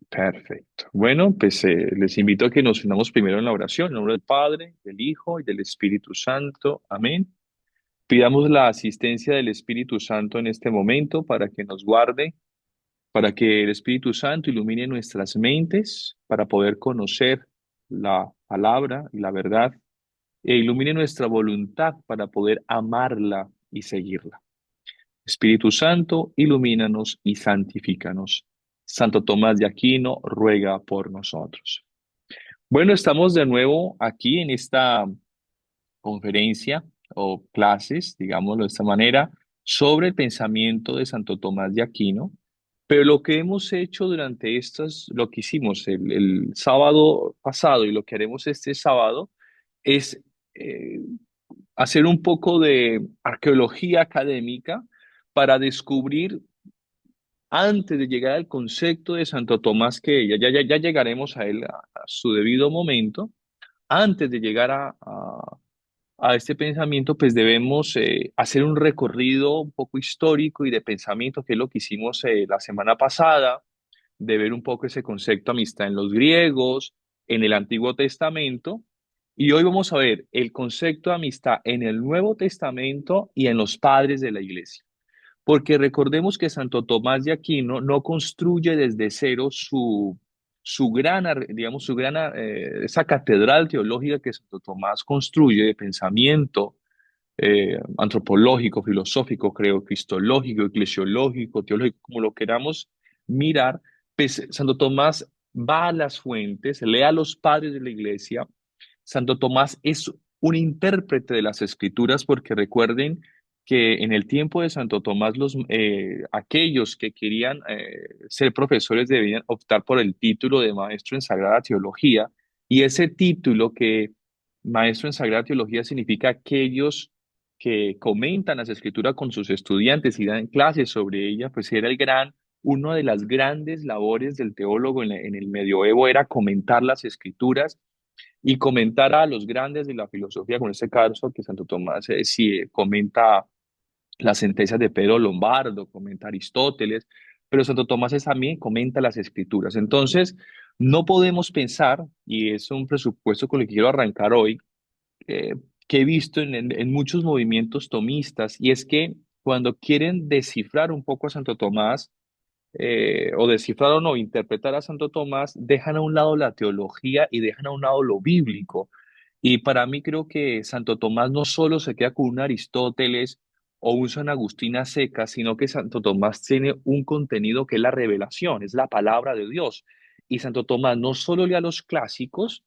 Perfecto. Bueno, pues les invito a que nos unamos primero en la oración, en nombre del Padre, del Hijo y del Espíritu Santo. Amén. Pidamos la asistencia del Espíritu Santo en este momento para que nos guarde, para que el Espíritu Santo ilumine nuestras mentes, para poder conocer la palabra y la verdad, e ilumine nuestra voluntad para poder amarla y seguirla. Espíritu Santo, ilumínanos y santifícanos. Santo Tomás de Aquino, ruega por nosotros. Bueno, estamos de nuevo aquí en esta conferencia o clases, digámoslo de esta manera, sobre el pensamiento de Santo Tomás de Aquino. Pero lo que hemos hecho durante estas, lo que hicimos el sábado pasado y lo que haremos este sábado es eh, hacer un poco de arqueología académica para descubrir, antes de llegar al concepto de Santo Tomás, que ya llegaremos a él a su debido momento, antes de llegar a este pensamiento, pues debemos hacer un recorrido un poco histórico y de pensamiento, que es lo que hicimos la semana pasada, de ver un poco ese concepto de amistad en los griegos, en el Antiguo Testamento. Y hoy vamos a ver el concepto de amistad en el Nuevo Testamento y en los padres de la iglesia. Porque recordemos que Santo Tomás de Aquino no construye desde cero su gran, digamos, esa catedral teológica que Santo Tomás construye de pensamiento antropológico, filosófico, creo, cristológico, eclesiológico, teológico, como lo queramos mirar. Pues Santo Tomás va a las fuentes, lee a los padres de la iglesia. Santo Tomás es un intérprete de las escrituras, porque recuerden que en el tiempo de Santo Tomás aquellos que querían ser profesores debían optar por el título de maestro en Sagrada Teología, y ese título, que maestro en Sagrada Teología, significa aquellos que comentan las escrituras con sus estudiantes y dan clases sobre ellas. Pues era una de las grandes labores del teólogo en el medioevo, era comentar las escrituras y comentar a los grandes de la filosofía, con este caso que Santo Tomás sí, comenta las sentencias de Pedro Lombardo, comenta Aristóteles, pero Santo Tomás también comenta las escrituras. Entonces, no podemos pensar, y es un presupuesto con el que quiero arrancar hoy, eh, que he visto en muchos movimientos tomistas, y es que cuando quieren descifrar un poco a Santo Tomás, o descifrar o no, interpretar a Santo Tomás, dejan a un lado la teología y dejan a un lado lo bíblico. Y para mí creo que Santo Tomás no solo se queda con un Aristóteles o un San Agustín a secas, sino que Santo Tomás tiene un contenido que es la revelación, es la palabra de Dios. Y Santo Tomás no solo lee a los clásicos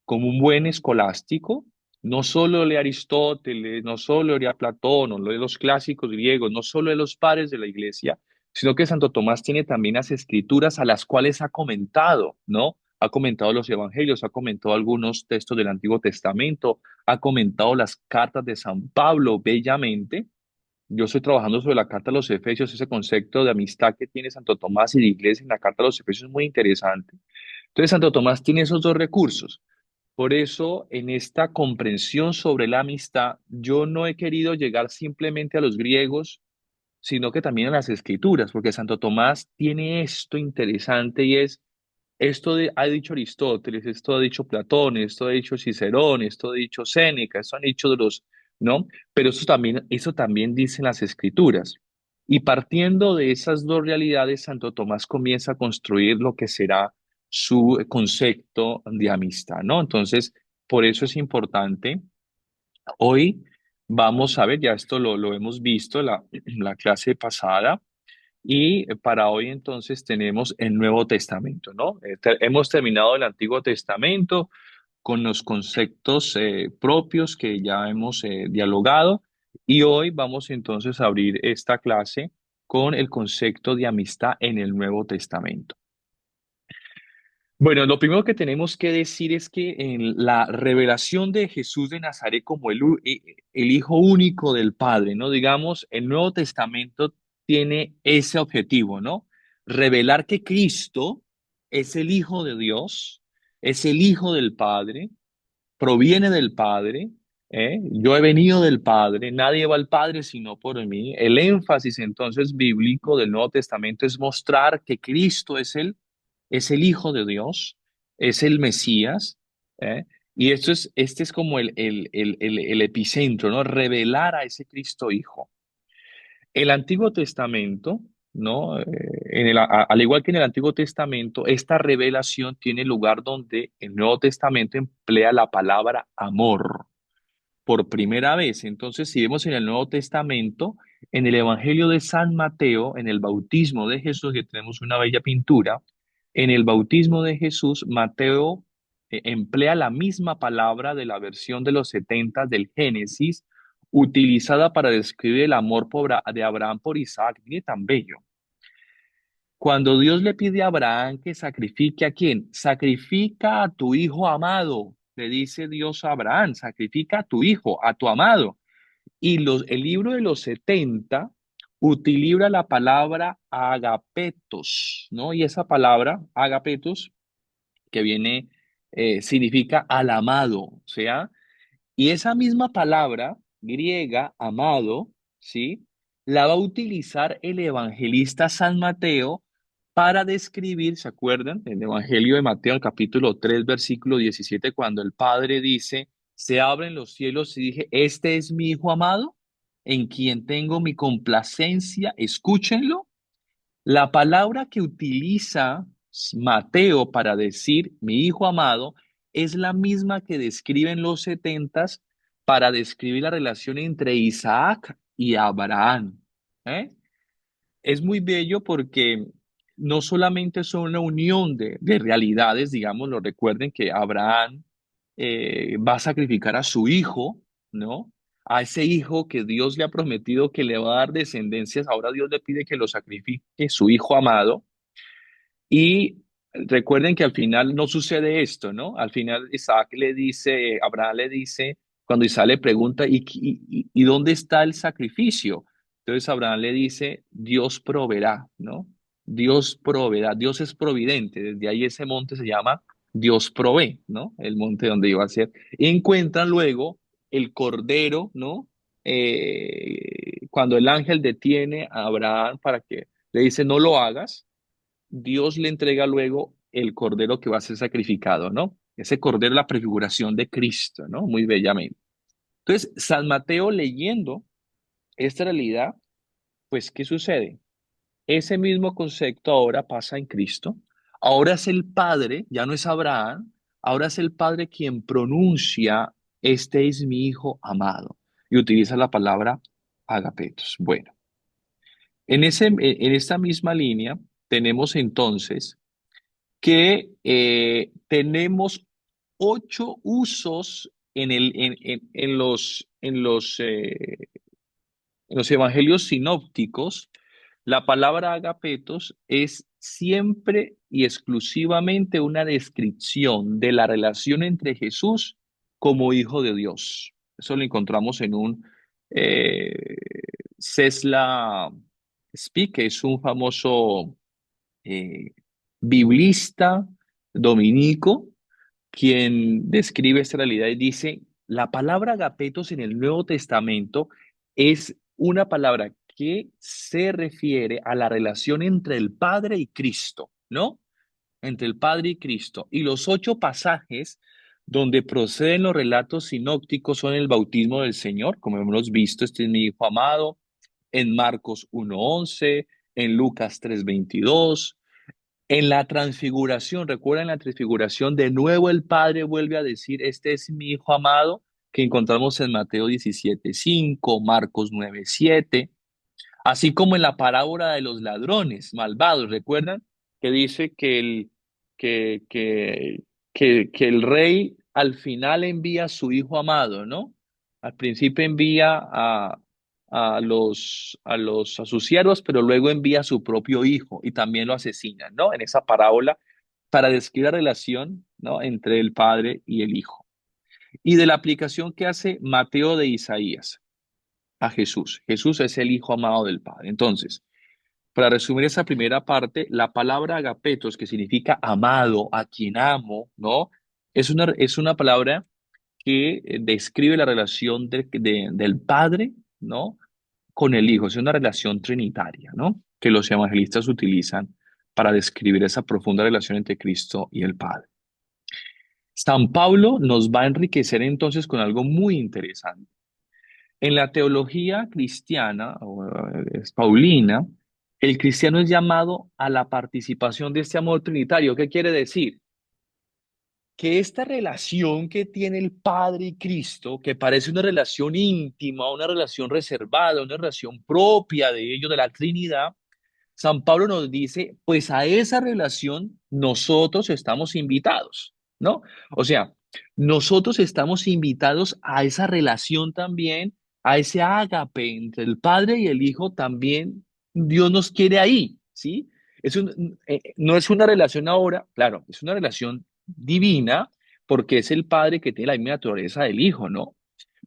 como un buen escolástico, no solo lee a Aristóteles, no solo lee a Platón, no lee los clásicos griegos, no solo lee los padres de la iglesia, sino que Santo Tomás tiene también las escrituras a las cuales ha comentado, ¿no? Ha comentado los evangelios, ha comentado algunos textos del Antiguo Testamento, ha comentado las cartas de San Pablo bellamente. Yo estoy trabajando sobre la carta a los Efesios, ese concepto de amistad que tiene Santo Tomás y de iglesia en la carta a los Efesios es muy interesante. Entonces, Santo Tomás tiene esos dos recursos. Por eso, en esta comprensión sobre la amistad, yo no he querido llegar simplemente a los griegos, sino que también a las escrituras, porque Santo Tomás tiene esto interesante, y es ha dicho Aristóteles, esto ha dicho Platón, esto ha dicho Cicerón, esto ha dicho Séneca, esto han dicho de los, ¿no? Pero eso también dicen las escrituras. Y partiendo de esas dos realidades, Santo Tomás comienza a construir lo que será su concepto de amistad, ¿no? Entonces, por eso es importante. Hoy vamos a ver, ya esto lo hemos visto la clase pasada, y para hoy entonces tenemos el Nuevo Testamento, ¿no? Hemos terminado el Antiguo Testamento con los conceptos propios que ya hemos dialogado, y hoy vamos entonces a abrir esta clase con el concepto de amistad en el Nuevo Testamento. Bueno, lo primero que tenemos que decir es que en la revelación de Jesús de Nazaret como el Hijo único del Padre, ¿no? Digamos, el Nuevo Testamento tiene ese objetivo, ¿no? Revelar que Cristo es el Hijo de Dios, es el Hijo del Padre, proviene del Padre, ¿eh? Yo he venido del Padre, nadie va al Padre sino por mí. El énfasis entonces bíblico del Nuevo Testamento es mostrar que Cristo es el es el Hijo de Dios, es el Mesías, ¿eh? Y este es como el epicentro, ¿no? Revelar a ese Cristo Hijo. El Antiguo Testamento, ¿no? Al igual que en el Antiguo Testamento, esta revelación tiene lugar donde el Nuevo Testamento emplea la palabra amor por primera vez. Entonces, si vemos en el Nuevo Testamento, en el Evangelio de San Mateo, en el bautismo de Jesús, que tenemos una bella pintura, en el bautismo de Jesús, Mateo emplea la misma palabra de la versión de los 70 del Génesis, utilizada para describir el amor de Abraham por Isaac. Mire tan bello. Cuando Dios le pide a Abraham que sacrifique a quién, sacrifica a tu hijo amado, le dice Dios a Abraham, sacrifica a tu hijo, a tu amado. Y el libro de los 70 utiliza la palabra agapetos, ¿no? Y esa palabra, agapetos, que viene, significa al amado, o sea, y esa misma palabra griega, amado, ¿sí? La va a utilizar el evangelista San Mateo para describir, ¿se acuerdan? En el Evangelio de Mateo, el capítulo 3 versículo 17 cuando el Padre dice, se abren los cielos y dije, este es mi Hijo amado, en quien tengo mi complacencia, escúchenlo. La palabra que utiliza Mateo para decir mi hijo amado es la misma que describen los setentas para describir la relación entre Isaac y Abraham. ¿Eh? Es muy bello porque no solamente son una unión de realidades, digamos, lo recuerden que Abraham va a sacrificar a su hijo, ¿no? A ese hijo que Dios le ha prometido que le va a dar descendencias, ahora Dios le pide que lo sacrifique, su hijo amado, y recuerden que al final no sucede esto, ¿no? Al final Isaac le dice, Abraham le dice, cuando Isaac le pregunta, ¿y dónde está el sacrificio? Entonces Abraham le dice, Dios proveerá, ¿no? Dios proveerá, Dios es providente, desde ahí ese monte se llama Dios provee, ¿no? El monte donde iba a ser. Y encuentran luego el cordero, ¿no? Cuando el ángel detiene a Abraham para que le dice, no lo hagas, Dios le entrega luego el cordero que va a ser sacrificado, ¿no? Ese cordero es la prefiguración de Cristo, ¿no? Muy bellamente. Entonces, San Mateo leyendo esta realidad, pues, ¿qué sucede? Ese mismo concepto ahora pasa en Cristo. Ahora es el Padre, ya no es Abraham, ahora es el Padre quien pronuncia, este es mi Hijo amado, y utiliza la palabra agapetos. Bueno, en esta misma línea tenemos entonces que tenemos 8 usos en los evangelios sinópticos. La palabra agapetos es siempre y exclusivamente una descripción de la relación entre Jesús como Hijo de Dios. Eso lo encontramos en un eh, Cesla Speak, que es un famoso eh, biblista dominico, quien describe esta realidad y dice, la palabra agapetos en el Nuevo Testamento es una palabra que se refiere a la relación entre el Padre y Cristo, ¿no? Entre el Padre y Cristo. Y los 8 pasajes donde proceden los relatos sinópticos son el bautismo del Señor, como hemos visto, este es mi Hijo amado, en Marcos 1:11, en Lucas 3:22, en la transfiguración. Recuerden la transfiguración, de nuevo el Padre vuelve a decir, este es mi Hijo amado, que encontramos en Mateo 17:5, Marcos 9:7, así como en la parábola de los ladrones malvados. ¿Recuerdan? Que dice que, que, que el rey al final envía a su Hijo amado, ¿no? Al principio envía a sus siervos, pero luego envía a su propio hijo y también lo asesinan, ¿no? En esa parábola para describir la relación, ¿no? Entre el padre y el hijo. Y de la aplicación que hace Mateo de Isaías a Jesús. Jesús es el hijo amado del Padre. Entonces, para resumir esa primera parte, la palabra agapetos, que significa amado, a quien amo, ¿no? Es una palabra que describe la relación del Padre, ¿no? Con el Hijo. Es una relación trinitaria, ¿no? Que los evangelistas utilizan para describir esa profunda relación entre Cristo y el Padre. San Pablo nos va a enriquecer entonces con algo muy interesante. En la teología cristiana, o es paulina, el cristiano es llamado a la participación de este amor trinitario. ¿Qué quiere decir? Que esta relación que tiene el Padre y Cristo, que parece una relación íntima, una relación reservada, una relación propia de ellos, de la Trinidad, San Pablo nos dice, pues a esa relación nosotros estamos invitados, ¿no? O sea, nosotros estamos invitados a esa relación también, a ese ágape entre el Padre y el Hijo también. Dios nos quiere ahí, ¿sí? No es una relación ahora, claro, es una relación divina porque es el Padre que tiene la misma naturaleza del Hijo, ¿no?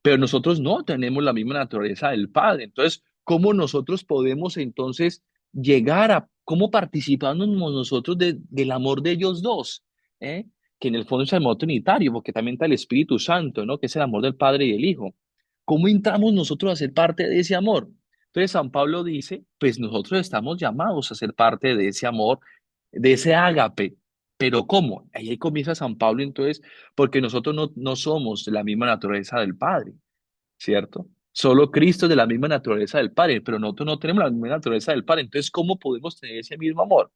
Pero nosotros no tenemos la misma naturaleza del Padre. Entonces, ¿cómo nosotros podemos entonces llegar a cómo participamos nosotros del amor de ellos dos? ¿Eh? Que en el fondo es el amor trinitario, porque también está el Espíritu Santo, ¿no? Que es el amor del Padre y del Hijo. ¿Cómo entramos nosotros a ser parte de ese amor? Entonces, San Pablo dice, pues nosotros estamos llamados a ser parte de ese amor, de ese ágape. Pero ¿cómo? Ahí comienza San Pablo entonces, porque nosotros no somos de la misma naturaleza del Padre, ¿cierto? Solo Cristo es de la misma naturaleza del Padre, pero nosotros no tenemos la misma naturaleza del Padre. Entonces, ¿cómo podemos tener ese mismo amor?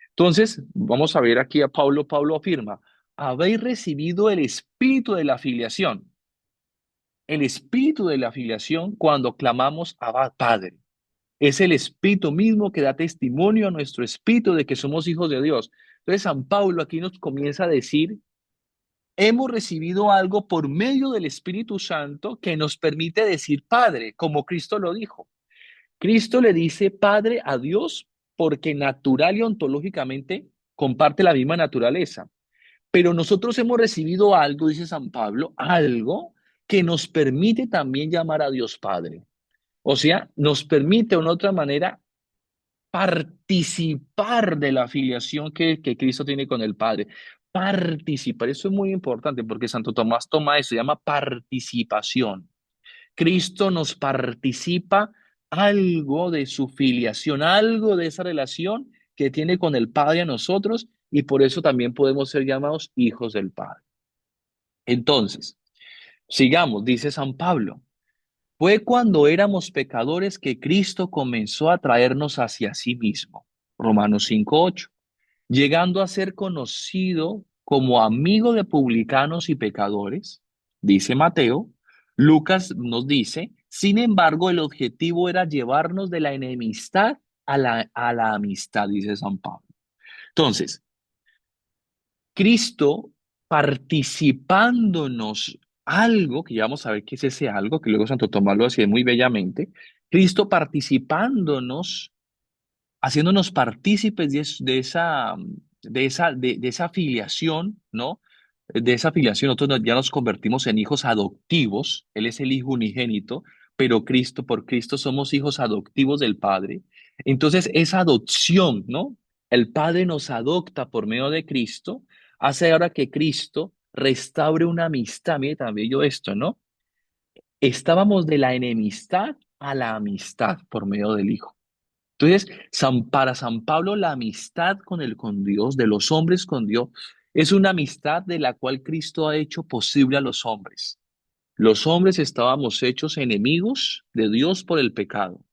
Entonces, vamos a ver aquí a Pablo. Pablo afirma, habéis recibido el espíritu de la filiación. El espíritu de la filiación cuando clamamos Abba, Padre. Es el espíritu mismo que da testimonio a nuestro espíritu de que somos hijos de Dios. Entonces, San Pablo aquí nos comienza a decir, hemos recibido algo por medio del Espíritu Santo que nos permite decir Padre, como Cristo lo dijo. Cristo le dice Padre a Dios porque natural y ontológicamente comparte la misma naturaleza. Pero nosotros hemos recibido algo, dice San Pablo, algo que nos permite también llamar a Dios Padre. O sea, nos permite de una otra manera participar de la afiliación que Cristo tiene con el Padre. Participar, eso es muy importante porque Santo Tomás toma eso, se llama participación. Cristo nos participa algo de su filiación, algo de esa relación que tiene con el Padre a nosotros y por eso también podemos ser llamados hijos del Padre. Entonces, sigamos, dice San Pablo. Fue cuando éramos pecadores que Cristo comenzó a traernos hacia sí mismo. Romanos 5:8. Llegando a ser conocido como amigo de publicanos y pecadores, dice Mateo. Lucas nos dice, sin embargo, el objetivo era llevarnos de la enemistad a la amistad, dice San Pablo. Entonces, Cristo participándonos algo, que ya vamos a ver qué es ese algo, que luego Santo Tomás lo hacía muy bellamente, Cristo participándonos, haciéndonos partícipes de esa afiliación, ¿no? De esa afiliación, nosotros ya nos convertimos en hijos adoptivos, Él es el Hijo unigénito, pero por Cristo somos hijos adoptivos del Padre. Entonces, esa adopción, ¿no? El Padre nos adopta por medio de Cristo, hace ahora que Cristo restaure una amistad. Mire también yo esto, ¿no? Estábamos de la enemistad a la amistad por medio del Hijo. Entonces, para San Pablo, la amistad con Dios, de los hombres con Dios, es una amistad de la cual Cristo ha hecho posible a los hombres. Los hombres estábamos hechos enemigos de Dios por el pecado,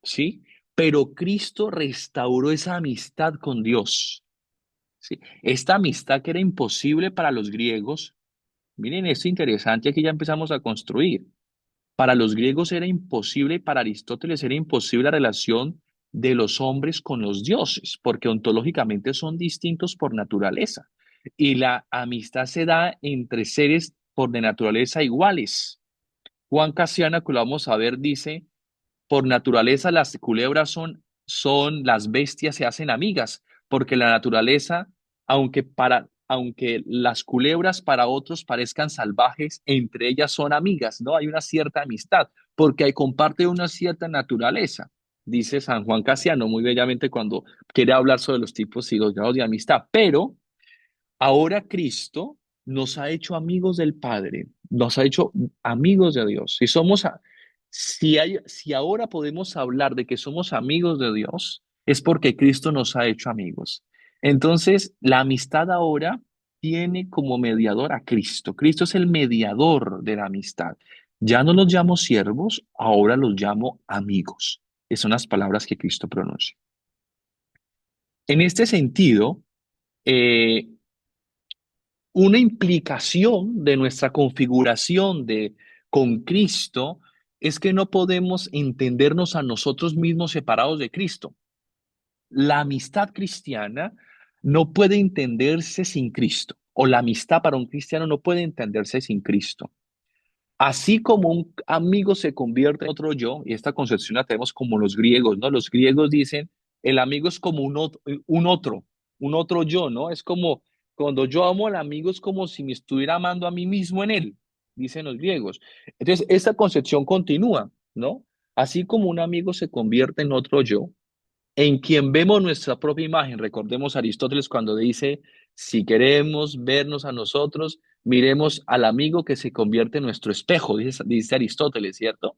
¿sí? Pero Cristo restauró esa amistad con Dios, ¿sí? Esta amistad que era imposible para los griegos, miren esto interesante, aquí ya empezamos a construir. Para los griegos era imposible, para Aristóteles era imposible la relación de los hombres con los dioses, porque ontológicamente son distintos por naturaleza. Y la amistad se da entre seres por de naturaleza iguales. Juan Casiana, que lo vamos a ver, dice, por naturaleza las culebras las bestias se hacen amigas, porque la naturaleza, aunque las culebras para otros parezcan salvajes, entre ellas son amigas, ¿no? Hay una cierta amistad, porque hay, comparte una cierta naturaleza, dice San Juan Casiano muy bellamente cuando quiere hablar sobre los tipos y los grados de amistad. Pero ahora Cristo nos ha hecho amigos del Padre, nos ha hecho amigos de Dios. Si ahora podemos hablar de que somos amigos de Dios, es porque Cristo nos ha hecho amigos. Entonces, la amistad ahora tiene como mediador a Cristo. Cristo es el mediador de la amistad. Ya no los llamo siervos, ahora los llamo amigos. Esas son las palabras que Cristo pronuncia. En este sentido, eh, una implicación de nuestra configuración con Cristo es que no podemos entendernos a nosotros mismos separados de Cristo. La amistad cristiana no puede entenderse sin Cristo, o la amistad para un cristiano no puede entenderse sin Cristo. Así como un amigo se convierte en otro yo, y esta concepción la tenemos como los griegos, ¿no? Los griegos dicen, el amigo es como un otro yo, ¿no? Es como cuando yo amo al amigo es como si me estuviera amando a mí mismo en él, dicen los griegos. Entonces, esta concepción continúa, ¿no? Así como un amigo se convierte en otro yo, en quien vemos nuestra propia imagen. Recordemos a Aristóteles cuando dice, si queremos vernos a nosotros, miremos al amigo que se convierte en nuestro espejo, dice Aristóteles, ¿cierto?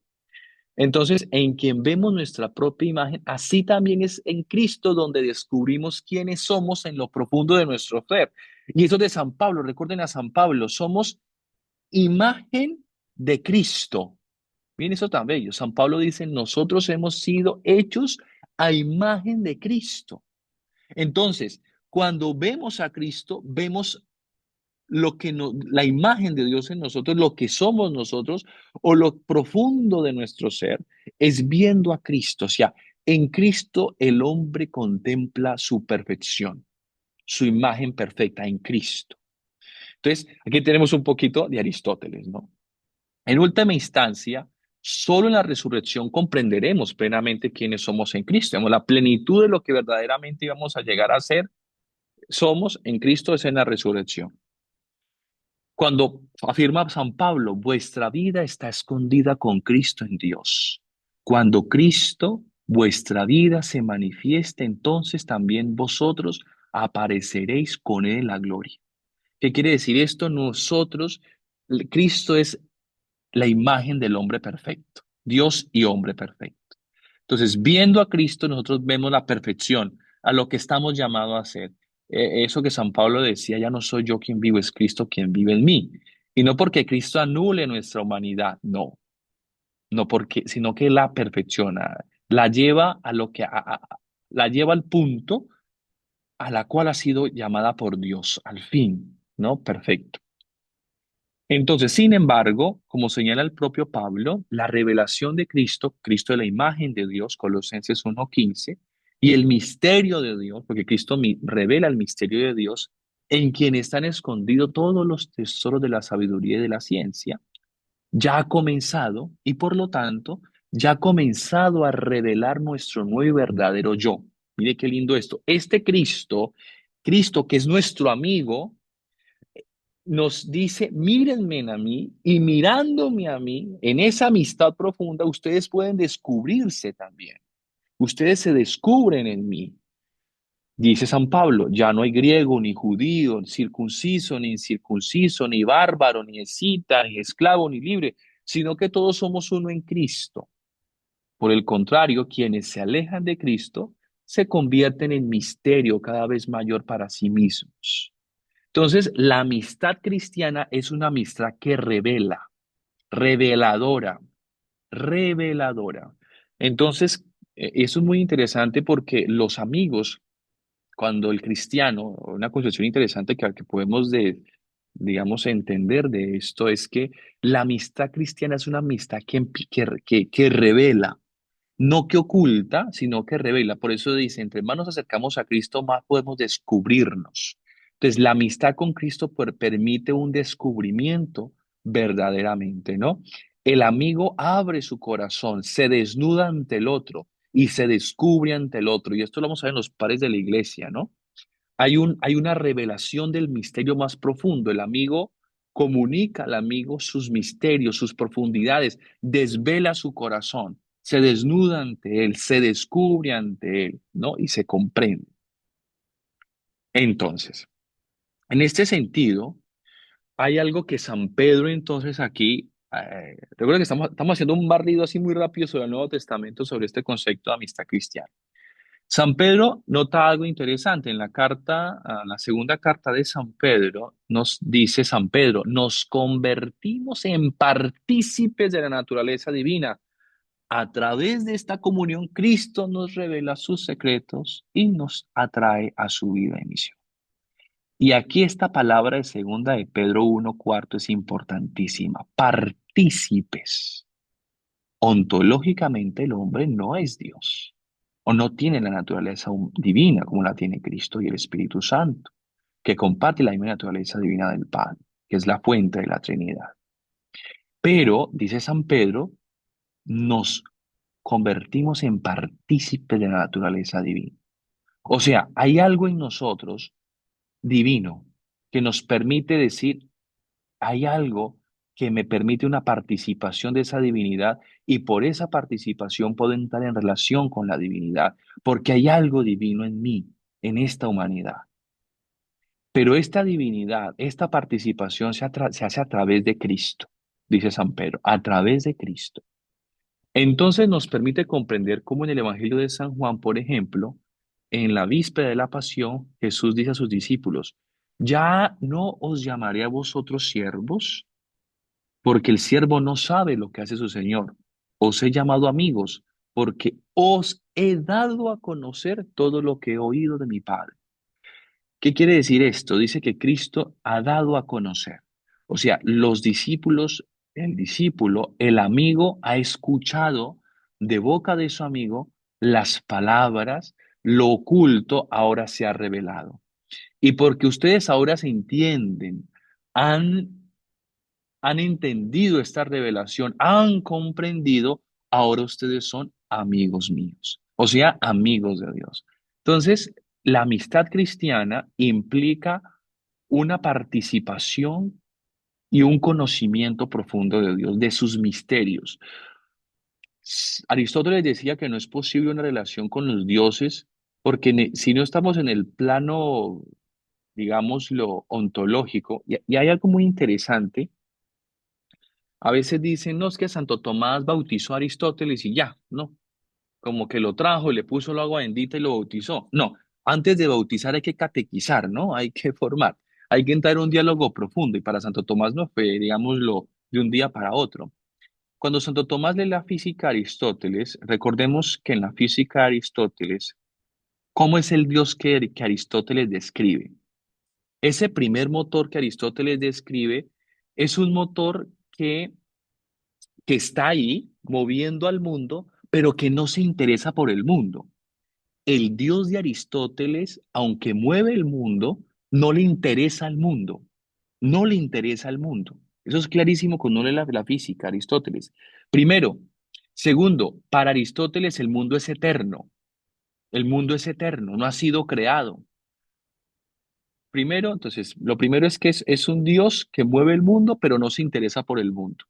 Entonces, en quien vemos nuestra propia imagen, así también es en Cristo donde descubrimos quiénes somos en lo profundo de nuestro ser. Y eso de San Pablo, recuerden a San Pablo, somos imagen de Cristo. Miren eso tan bello. San Pablo dice, nosotros hemos sido hechos a imagen de Cristo. Entonces, cuando vemos a Cristo, vemos la imagen de Dios en nosotros, lo que somos nosotros o lo profundo de nuestro ser es viendo a Cristo. O sea, en Cristo el hombre contempla su perfección, su imagen perfecta en Cristo. Entonces, aquí tenemos un poquito de Aristóteles, ¿no? En última instancia, solo en la resurrección comprenderemos plenamente quiénes somos en Cristo. Digamos, la plenitud de lo que verdaderamente íbamos a llegar a ser, somos en Cristo es en la resurrección. Cuando afirma San Pablo, vuestra vida está escondida con Cristo en Dios. Cuando Cristo, vuestra vida se manifieste, entonces también vosotros apareceréis con Él en la gloria. ¿Qué quiere decir esto? Cristo es la imagen del hombre perfecto, Dios y hombre perfecto. Entonces, viendo a Cristo, nosotros vemos la perfección, a lo que estamos llamados a hacer. Eso que San Pablo decía, ya no soy yo quien vivo, es Cristo quien vive en mí. Y no porque Cristo anule nuestra humanidad, no, no porque, sino que la perfecciona, la lleva a lo que, la lleva al punto a la cual ha sido llamada por Dios, al fin, ¿no? Perfecto. Entonces, sin embargo, como señala el propio Pablo, la revelación de Cristo, Cristo es la imagen de Dios, Colosenses 1:15, y el misterio de Dios, porque Cristo revela el misterio de Dios, en quien están escondidos todos los tesoros de la sabiduría y de la ciencia, ya ha comenzado y por lo tanto ya ha comenzado a revelar nuestro nuevo y verdadero yo. Mire qué lindo esto. Este Cristo, Cristo que es nuestro amigo, nos dice, mírenme a mí y mirándome a mí, en esa amistad profunda, ustedes pueden descubrirse también. Ustedes se descubren en mí. Dice San Pablo, ya no hay griego, ni judío, circunciso, ni incircunciso, ni bárbaro, ni escita, ni esclavo, ni libre, sino que todos somos uno en Cristo. Por el contrario, quienes se alejan de Cristo se convierten en misterio cada vez mayor para sí mismos. Entonces, la amistad cristiana es una amistad que revela, reveladora, reveladora. Entonces, eso es muy interesante porque los amigos, cuando el cristiano, una concepción interesante que podemos digamos, entender de esto es que la amistad cristiana es una amistad que revela, no que oculta, sino que revela. Por eso dice, entre más nos acercamos a Cristo, más podemos descubrirnos. Entonces, la amistad con Cristo permite un descubrimiento verdaderamente, ¿no? El amigo abre su corazón, se desnuda ante el otro y se descubre ante el otro. Y esto lo vamos a ver en los padres de la iglesia, ¿no? Hay una revelación del misterio más profundo. El amigo comunica al amigo sus misterios, sus profundidades, desvela su corazón, se desnuda ante él, se descubre ante él, ¿no? Y se comprende. Entonces, en este sentido, hay algo que San Pedro entonces aquí, recuerda que estamos haciendo un barrido así muy rápido sobre el Nuevo Testamento, sobre este concepto de amistad cristiana. San Pedro nota algo interesante en la carta, la segunda carta de San Pedro, nos dice San Pedro, nos convertimos en partícipes de la naturaleza divina. A través de esta comunión, Cristo nos revela sus secretos y nos atrae a su vida y misión. Y aquí esta palabra de segunda de Pedro 1:4 es importantísima. Partícipes. Ontológicamente el hombre no es Dios o no tiene la naturaleza divina como la tiene Cristo y el Espíritu Santo, que comparte la misma naturaleza divina del Padre, que es la fuente de la Trinidad. Pero, dice San Pedro, nos convertimos en partícipes de la naturaleza divina. O sea, hay algo en nosotros divino que nos permite decir, hay algo que me permite una participación de esa divinidad y por esa participación puedo entrar en relación con la divinidad, porque hay algo divino en mí, en esta humanidad. Pero esta divinidad, esta participación se hace a través de Cristo, dice San Pedro, a través de Cristo. Entonces nos permite comprender cómo en el Evangelio de San Juan, por ejemplo, en la víspera de la pasión, Jesús dice a sus discípulos, ya no os llamaré a vosotros siervos, porque el siervo no sabe lo que hace su Señor. Os he llamado amigos, porque os he dado a conocer todo lo que he oído de mi Padre. ¿Qué quiere decir esto? Dice que Cristo ha dado a conocer. O sea, los discípulos, el discípulo, el amigo ha escuchado de boca de su amigo las palabras, lo oculto ahora se ha revelado. Y porque ustedes ahora se entienden, han han entendido esta revelación, han comprendido, ahora ustedes son amigos míos, o sea, amigos de Dios. Entonces, la amistad cristiana implica una participación y un conocimiento profundo de Dios, de sus misterios. Aristóteles decía que no es posible una relación con los dioses porque si no estamos en el plano, digamos, lo ontológico, y hay algo muy interesante. A veces dicen, no, es que Santo Tomás bautizó a Aristóteles y ya, no, como que lo trajo, le puso el agua bendita y lo bautizó. No, antes de bautizar hay que catequizar, ¿no? Hay que formar, hay que entrar en un diálogo profundo y para Santo Tomás no fue, digámoslo, de un día para otro. Cuando Santo Tomás lee la física a Aristóteles, recordemos que en la física de Aristóteles, ¿cómo es el Dios que Aristóteles describe? Ese primer motor que Aristóteles describe es un motor que está ahí moviendo al mundo, pero que no se interesa por el mundo. El Dios de Aristóteles, aunque mueve el mundo, no le interesa al mundo, no le interesa al mundo. Eso es clarísimo cuando uno lee la física, Aristóteles. Primero. Segundo, para Aristóteles el mundo es eterno. El mundo es eterno, no ha sido creado. Primero, entonces, lo primero es que es un Dios que mueve el mundo, pero no se interesa por el mundo.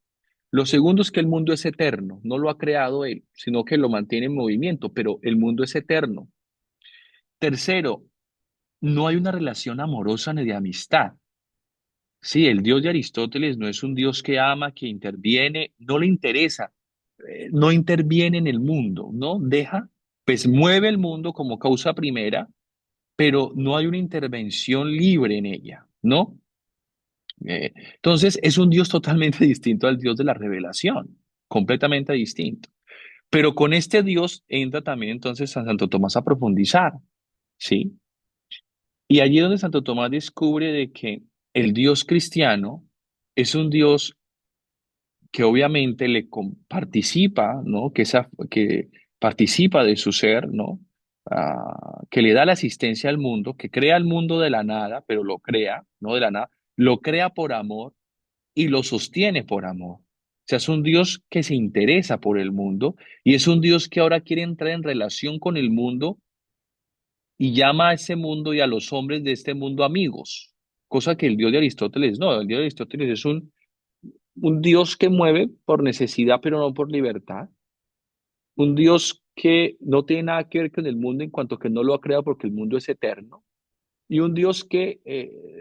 Lo segundo es que el mundo es eterno, no lo ha creado él, sino que lo mantiene en movimiento, pero el mundo es eterno. Tercero, no hay una relación amorosa ni de amistad. Sí, el Dios de Aristóteles no es un Dios que ama, que interviene, no le interesa, no interviene en el mundo, ¿no? Deja, pues mueve el mundo como causa primera, pero no hay una intervención libre en ella, ¿no? Entonces, es un Dios totalmente distinto al Dios de la revelación, completamente distinto. Pero con este Dios entra también entonces San Santo Tomás a profundizar, ¿sí? Y allí es donde Santo Tomás descubre de que el Dios cristiano es un Dios que obviamente participa, ¿no? Que participa de su ser, ¿no? Que le da la asistencia al mundo, que crea el mundo de la nada, pero lo crea, no de la nada, lo crea por amor y lo sostiene por amor. O sea, es un Dios que se interesa por el mundo y es un Dios que ahora quiere entrar en relación con el mundo y llama a ese mundo y a los hombres de este mundo amigos, cosa que el Dios de Aristóteles no. El Dios de Aristóteles es un Dios que mueve por necesidad, pero no por libertad. Un Dios que no tiene nada que ver con el mundo en cuanto que no lo ha creado porque el mundo es eterno. Y un Dios que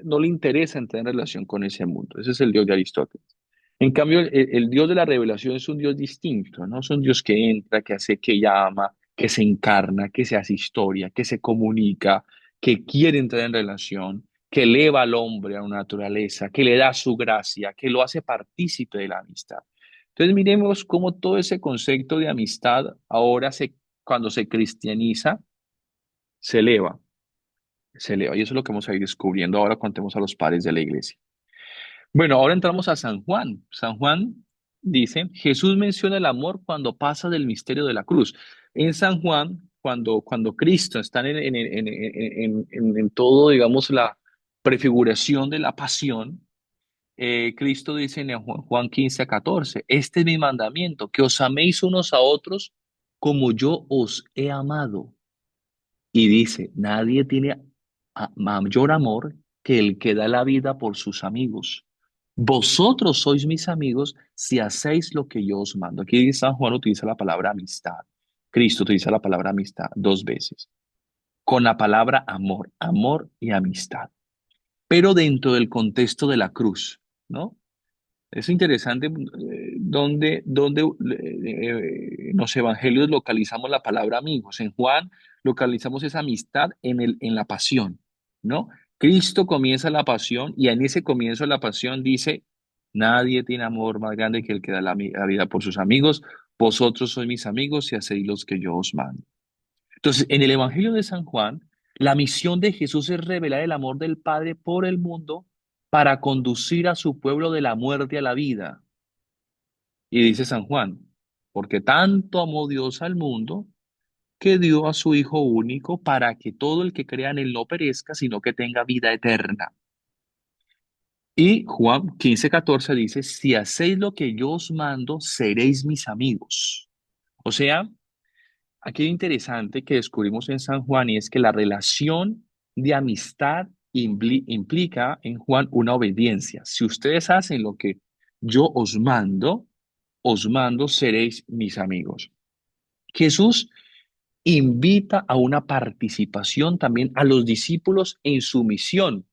no le interesa entrar en relación con ese mundo. Ese es el Dios de Aristóteles. En cambio, el Dios de la revelación es un Dios distinto, ¿no? Es un Dios que entra, que hace, que llama, que se encarna, que se hace historia, que se comunica, que quiere entrar en relación, que eleva al hombre a una naturaleza, que le da su gracia, que lo hace partícipe de la amistad. Entonces miremos cómo todo ese concepto de amistad ahora cuando se cristianiza, se eleva, se eleva. Y eso es lo que vamos a ir descubriendo ahora cuando contemos a los padres de la iglesia. Bueno, ahora entramos a San Juan. San Juan dice, Jesús menciona el amor cuando pasa del misterio de la cruz. En San Juan, cuando Cristo está en todo, digamos, la prefiguración de la pasión, Cristo dice en Juan 15:14, este es mi mandamiento, que os améis unos a otros como yo os he amado. Y dice, nadie tiene mayor amor que el que da la vida por sus amigos. Vosotros sois mis amigos si hacéis lo que yo os mando. Aquí San Juan utiliza la palabra amistad. Cristo utiliza la palabra amistad dos veces, con la palabra amor, amor y amistad, pero dentro del contexto de la cruz, ¿no? Es interesante donde en los evangelios localizamos la palabra amigos. En Juan localizamos esa amistad en la pasión, ¿no? Cristo comienza la pasión y en ese comienzo de la pasión dice, nadie tiene amor más grande que el que da la vida por sus amigos. Vosotros sois mis amigos y hacéis los que yo os mando. Entonces, en el Evangelio de San Juan, la misión de Jesús es revelar el amor del Padre por el mundo para conducir a su pueblo de la muerte a la vida. Y dice San Juan, porque tanto amó Dios al mundo que dio a su Hijo único para que todo el que crea en él no perezca, sino que tenga vida eterna. Y Juan 15:14 dice, si hacéis lo que yo os mando, seréis mis amigos. O sea, aquí lo interesante que descubrimos en San Juan y es que la relación de amistad implica en Juan una obediencia. Si ustedes hacen lo que yo os mando, seréis mis amigos. Jesús invita a una participación también a los discípulos en su misión.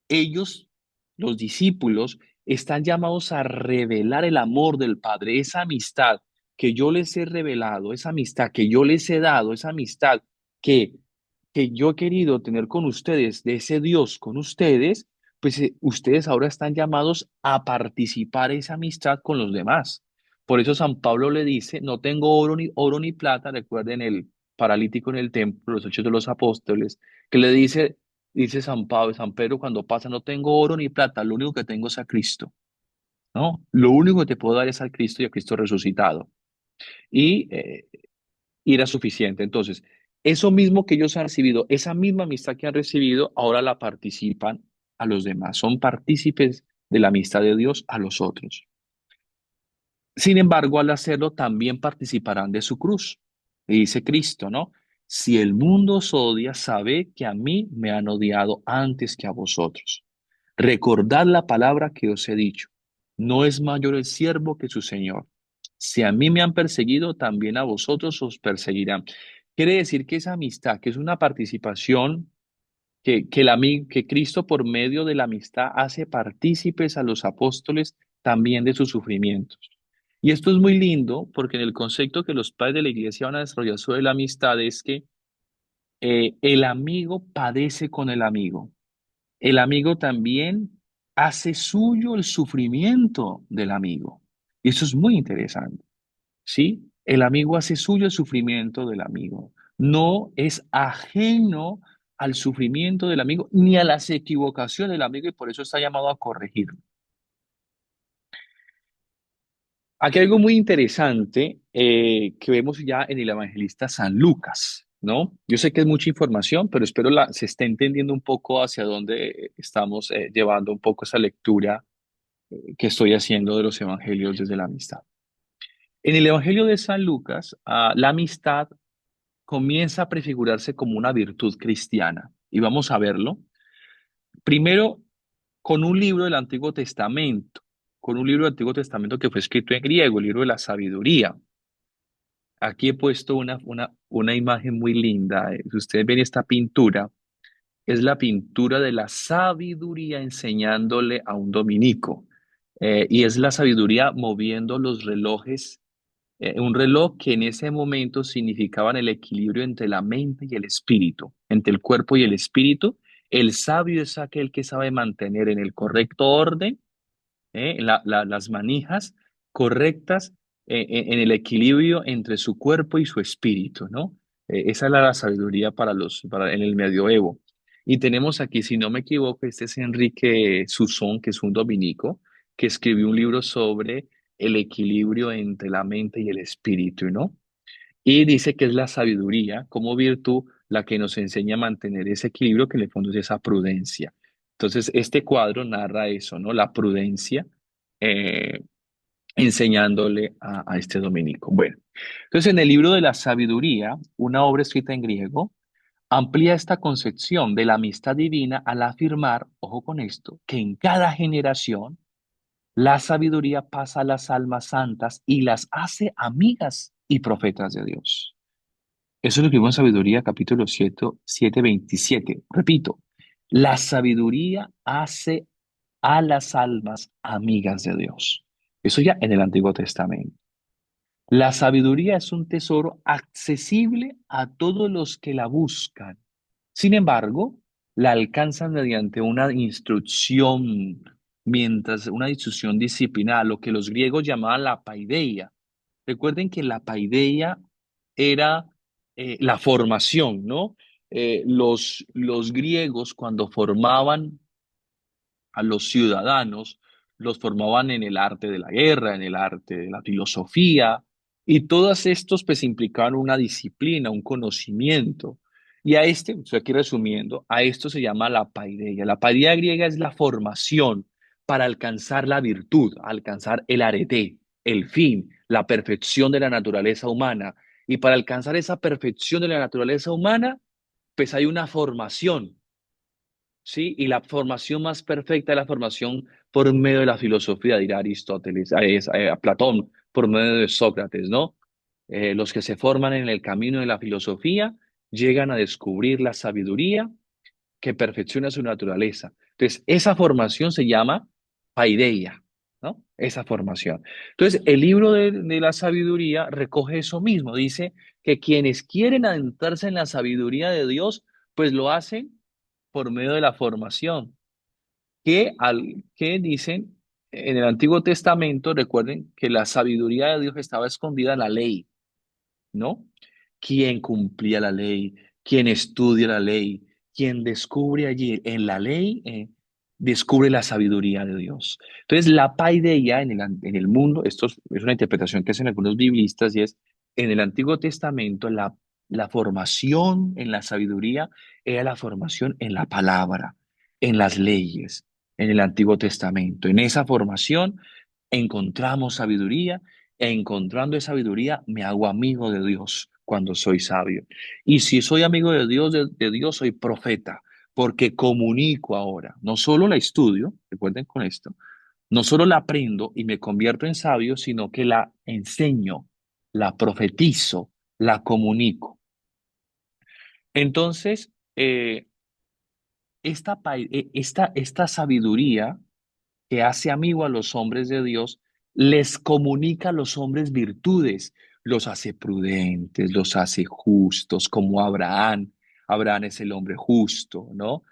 Ellos, los discípulos, están llamados a revelar el amor del Padre, esa amistad que yo les he revelado, esa amistad que yo les he dado, esa amistad que, que yo he querido tener con ustedes, de ese Dios con ustedes, pues ustedes ahora están llamados a participar esa amistad con los demás. Por eso San Pablo le dice, no tengo oro ni plata, recuerden el paralítico en el templo, los hechos de los apóstoles, que le dice San Pablo, San Pedro cuando pasa, no tengo oro ni plata, lo único que tengo es a Cristo, ¿no? Lo único que te puedo dar es al Cristo y a Cristo resucitado. Y, y era suficiente. Entonces, eso mismo que ellos han recibido, esa misma amistad que han recibido, ahora la participan a los demás. Son partícipes de la amistad de Dios a los otros. Sin embargo, al hacerlo, también participarán de su cruz. Y dice Cristo, ¿no? Si el mundo os odia, sabe que a mí me han odiado antes que a vosotros. Recordad la palabra que os he dicho. No es mayor el siervo que su señor. Si a mí me han perseguido, también a vosotros os perseguirán. Quiere decir que esa amistad, que es una participación que Cristo por medio de la amistad hace partícipes a los apóstoles también de sus sufrimientos. Y esto es muy lindo porque en el concepto que los padres de la iglesia van a desarrollar sobre la amistad es que el amigo padece con el amigo. El amigo también hace suyo el sufrimiento del amigo. Y eso es muy interesante, ¿sí? El amigo hace suyo el sufrimiento del amigo. No es ajeno al sufrimiento del amigo ni a las equivocaciones del amigo y por eso está llamado a corregirlo. Aquí hay algo muy interesante que vemos ya en el evangelista San Lucas, ¿no? Yo sé que es mucha información, pero espero se esté entendiendo un poco hacia dónde estamos llevando un poco esa lectura que estoy haciendo de los evangelios desde la amistad. En el evangelio de San Lucas, la amistad comienza a prefigurarse como una virtud cristiana. Y vamos a verlo. Primero, con un libro del Antiguo Testamento, con un libro del Antiguo Testamento que fue escrito en griego, el libro de la sabiduría. Aquí he puesto una imagen muy linda. Si ustedes ven esta pintura, es la pintura de la sabiduría enseñándole a un dominico. Y es la sabiduría moviendo los relojes un reloj que en ese momento significaban el equilibrio entre la mente y el espíritu, entre el cuerpo y el espíritu. El sabio es aquel que sabe mantener en el correcto orden las manijas correctas en el equilibrio entre su cuerpo y su espíritu, ¿no? Esa era la sabiduría en el medioevo. Y tenemos aquí, si no me equivoco, este es Enrique Susón, que es un dominico, que escribió un libro sobre el equilibrio entre la mente y el espíritu, ¿no? Y dice que es la sabiduría como virtud la que nos enseña a mantener ese equilibrio, que en el fondo es esa prudencia. Entonces, este cuadro narra eso, ¿no? La prudencia, eh, enseñándole a este dominico. Bueno, entonces en el libro de la sabiduría, una obra escrita en griego, amplía esta concepción de la amistad divina al afirmar, ojo con esto, que en cada generación la sabiduría pasa a las almas santas y las hace amigas y profetas de Dios. Eso lo escribimos en Sabiduría, capítulo 7, 27. Repito, la sabiduría hace a las almas amigas de Dios. Eso ya en el Antiguo Testamento. La sabiduría es un tesoro accesible a todos los que la buscan. Sin embargo, la alcanzan mediante una instrucción, mientras una instrucción disciplinar, lo que los griegos llamaban la paideia. Recuerden que la paideia era la formación, ¿no? Los griegos cuando formaban a los ciudadanos, los formaban en el arte de la guerra, en el arte de la filosofía, y todos estos pues implicaban una disciplina, un conocimiento. Y a este, estoy aquí resumiendo, a esto se llama la paideia. La paideia griega es la formación para alcanzar la virtud, alcanzar el arete, el fin, la perfección de la naturaleza humana. Y para alcanzar esa perfección de la naturaleza humana, pues hay una formación. ¿Sí? Y la formación más perfecta es la formación por medio de la filosofía, dirá Aristóteles, a Platón, por medio de Sócrates, ¿no? Los que se forman en el camino de la filosofía llegan a descubrir la sabiduría que perfecciona su naturaleza. Entonces, esa formación se llama paideia, ¿no? Esa formación. Entonces, el libro de la sabiduría recoge eso mismo. Dice que quienes quieren adentrarse en la sabiduría de Dios, pues lo hacen por medio de la formación, que dicen en el Antiguo Testamento, recuerden que la sabiduría de Dios estaba escondida en la ley, ¿no? Quien cumplía la ley, quien estudia la ley, quien descubre allí en la ley, descubre la sabiduría de Dios. Entonces, la paideia en el mundo, esto es una interpretación que hacen algunos biblistas, y es en el Antiguo Testamento, la formación en la sabiduría era la formación en la palabra, en las leyes, en el Antiguo Testamento. En esa formación encontramos sabiduría, e encontrando esa sabiduría me hago amigo de Dios cuando soy sabio. Y si soy amigo de Dios, soy profeta, porque comunico ahora. No solo la estudio, recuerden con esto, no solo la aprendo y me convierto en sabio, sino que la enseño, la profetizo, la comunico. Entonces, esta sabiduría que hace amigo a los hombres de Dios, les comunica a los hombres virtudes, los hace prudentes, los hace justos, como Abraham. Abraham es el hombre justo, ¿no?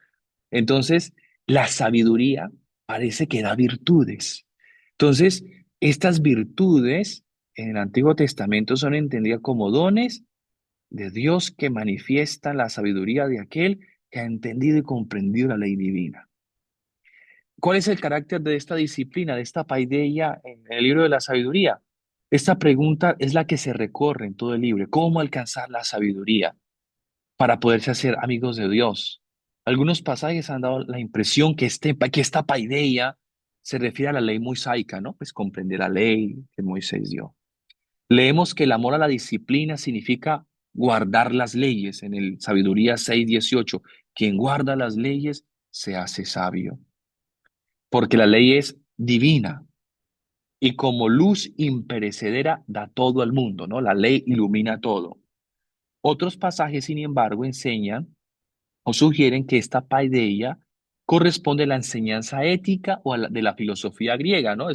Entonces, la sabiduría parece que da virtudes. Entonces, estas virtudes en el Antiguo Testamento son entendidas como dones de Dios que manifiestan la sabiduría de aquel que ha entendido y comprendido la ley divina. ¿Cuál es el carácter de esta disciplina, de esta paideia en el libro de la sabiduría? Esta pregunta es la que se recorre en todo el libro. ¿Cómo alcanzar la sabiduría para poderse hacer amigos de Dios? Algunos pasajes han dado la impresión que esta paideia se refiere a la ley mosaica, ¿no? Pues comprender la ley que Moisés dio. Leemos que el amor a la disciplina significa guardar las leyes en el Sabiduría 6:18. Quien guarda las leyes se hace sabio, porque la ley es divina y como luz imperecedera da todo al mundo, ¿no? La ley ilumina todo. Otros pasajes, sin embargo, enseñan o sugieren que esta paideia corresponde a la enseñanza ética o de la filosofía griega, ¿no?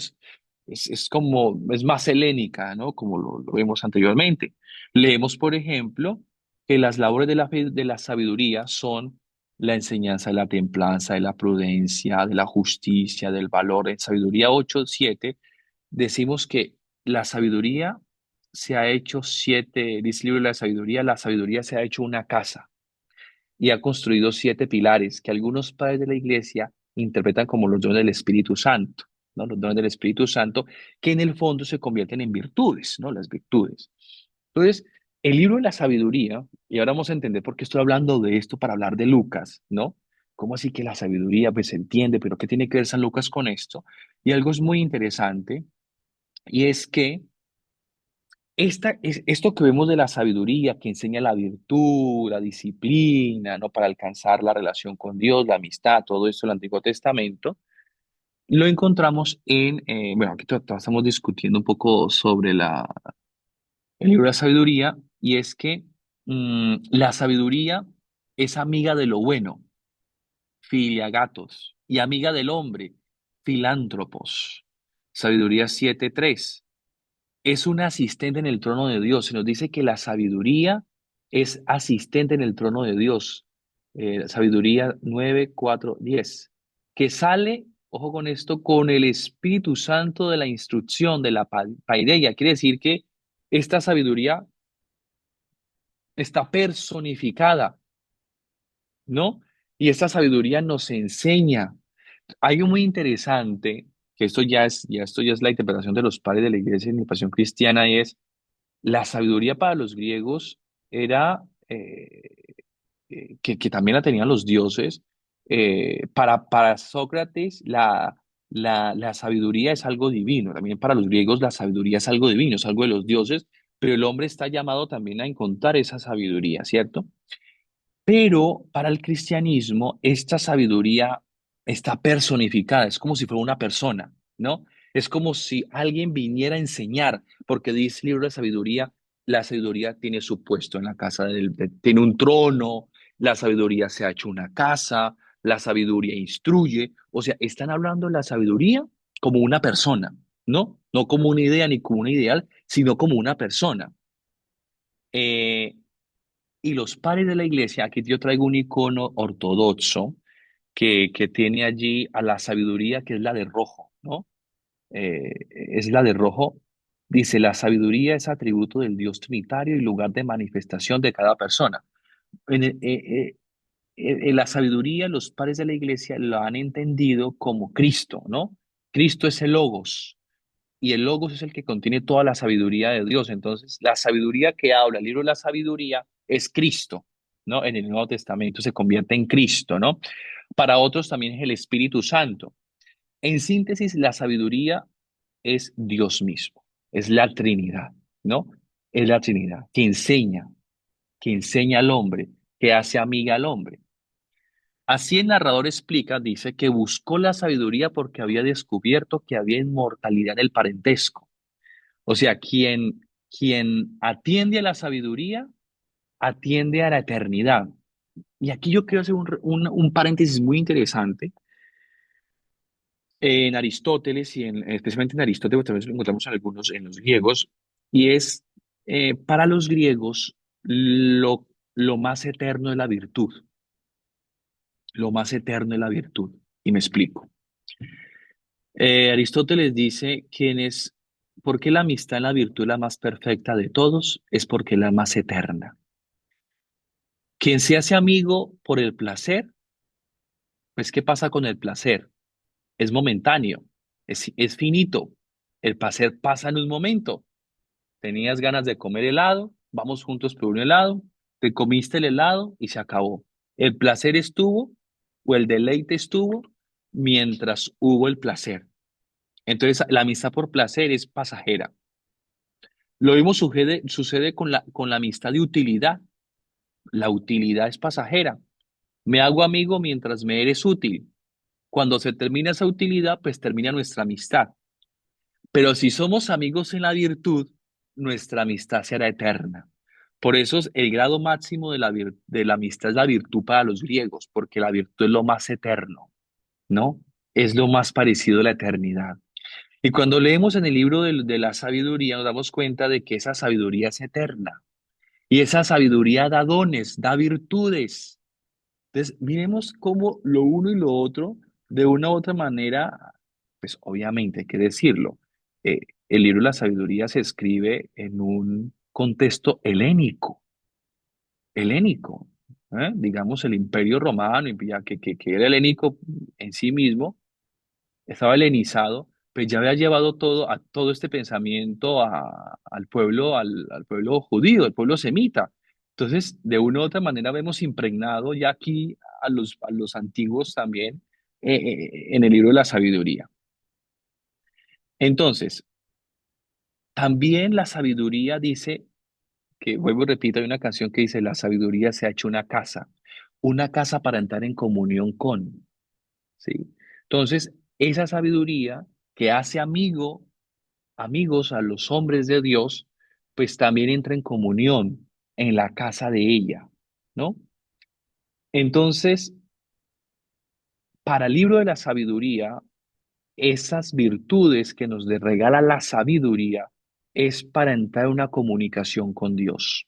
es como, es más helénica, ¿no? Como lo vimos anteriormente. Leemos, por ejemplo, que las labores de la sabiduría son la enseñanza de la templanza, de la prudencia, de la justicia, del valor. En Sabiduría 8:7 decimos que la sabiduría se ha hecho siete, dice el libro de la sabiduría se ha hecho una casa y ha construido siete pilares que algunos padres de la iglesia interpretan como los dones del Espíritu Santo, ¿no? Los dones del Espíritu Santo, que en el fondo se convierten en virtudes, ¿no? Las virtudes. Entonces, el libro de la sabiduría, y ahora vamos a entender por qué estoy hablando de esto para hablar de Lucas, ¿no? ¿Cómo así que la sabiduría, pues se entiende, pero qué tiene que ver San Lucas con esto? Y algo es muy interesante, y es que esto que vemos de la sabiduría, que enseña la virtud, la disciplina, ¿no? Para alcanzar la relación con Dios, la amistad, todo esto del Antiguo Testamento, lo encontramos bueno, aquí estamos discutiendo un poco sobre el libro de la sabiduría, y es que la sabiduría es amiga de lo bueno, filiagatos, y amiga del hombre, filántropos. Sabiduría 7:3. Es un asistente en el trono de Dios. Se nos dice que la sabiduría es asistente en el trono de Dios. Sabiduría 9:4-10. Que sale, ojo con esto, con el Espíritu Santo de la instrucción, de la paideia. Quiere decir que esta sabiduría está personificada, ¿no? Y esta sabiduría nos enseña. Hay algo muy interesante, que esto ya es la interpretación de los padres de la iglesia en la pasión cristiana, y es la sabiduría para los griegos era, que también la tenían los dioses. Para Sócrates, la sabiduría es algo divino. También para los griegos, la sabiduría es algo divino, es algo de los dioses, pero el hombre está llamado también a encontrar esa sabiduría, ¿cierto? Pero para el cristianismo, esta sabiduría está personificada, es como si fuera una persona, ¿no? Es como si alguien viniera a enseñar, porque dice el libro de sabiduría, la sabiduría tiene su puesto en la casa tiene un trono, la sabiduría se ha hecho una casa, la sabiduría instruye, o sea, están hablando de la sabiduría como una persona, ¿no? No como una idea ni como un ideal, sino como una persona. Eh, y los padres de la iglesia, aquí yo traigo un icono ortodoxo que tiene allí a la sabiduría, que es la de rojo, ¿no? Es la de rojo. Dice, la sabiduría es atributo del Dios Trinitario y lugar de manifestación de cada persona. En la sabiduría, los padres de la iglesia lo han entendido como Cristo, ¿no? Cristo es el Logos, y el Logos es el que contiene toda la sabiduría de Dios. Entonces, la sabiduría que habla el libro de la sabiduría es Cristo, ¿no? En el Nuevo Testamento se convierte en Cristo, ¿no? Para otros también es el Espíritu Santo. En síntesis, la sabiduría es Dios mismo, es la Trinidad, ¿no? Es la Trinidad que enseña al hombre, que hace amiga al hombre. Así el narrador explica, dice que buscó la sabiduría porque había descubierto que había inmortalidad en el parentesco. O sea, quien atiende a la sabiduría, atiende a la eternidad. Y aquí yo quiero hacer un paréntesis muy interesante. En Aristóteles, especialmente en Aristóteles, también lo encontramos en algunos, en los griegos, y es, para los griegos, lo más eterno es la virtud. Lo más eterno es la virtud. Y me explico. Aristóteles dice, ¿por qué la amistad es la virtud la más perfecta de todos? Es porque es la más eterna. Quien se hace amigo por el placer, pues ¿qué pasa con el placer? Es momentáneo, es finito. El placer pasa en un momento. Tenías ganas de comer helado, vamos juntos por un helado, te comiste el helado y se acabó. El placer estuvo o el deleite estuvo mientras hubo el placer. Entonces, la amistad por placer es pasajera. Lo mismo sucede con la amistad de utilidad. La utilidad es pasajera. Me hago amigo mientras me eres útil. Cuando se termina esa utilidad, pues termina nuestra amistad. Pero si somos amigos en la virtud, nuestra amistad será eterna. Por eso el grado máximo de la amistad es la virtud para los griegos, porque la virtud es lo más eterno, ¿no? Es lo más parecido a la eternidad. Y cuando leemos en el libro de la sabiduría, nos damos cuenta de que esa sabiduría es eterna. Y esa sabiduría da dones, da virtudes. Entonces, miremos cómo lo uno y lo otro, de una u otra manera, pues obviamente hay que decirlo, eh, el libro de la sabiduría se escribe en un contexto helénico, digamos el imperio romano, ya que era helénico en sí mismo, estaba helenizado, pues ya había llevado todo este pensamiento al pueblo judío, al pueblo semita. Entonces, de una u otra manera vemos impregnado ya aquí a los antiguos también en el libro de la sabiduría. Entonces, también la sabiduría dice, que vuelvo y repito, hay una canción que dice, la sabiduría se ha hecho una casa para entrar en comunión con. ¿Sí? Entonces, esa sabiduría que hace amigos a los hombres de Dios, pues también entra en comunión en la casa de ella, ¿no? Entonces, para el libro de la sabiduría, esas virtudes que nos regala la sabiduría es para entrar en una comunicación con Dios.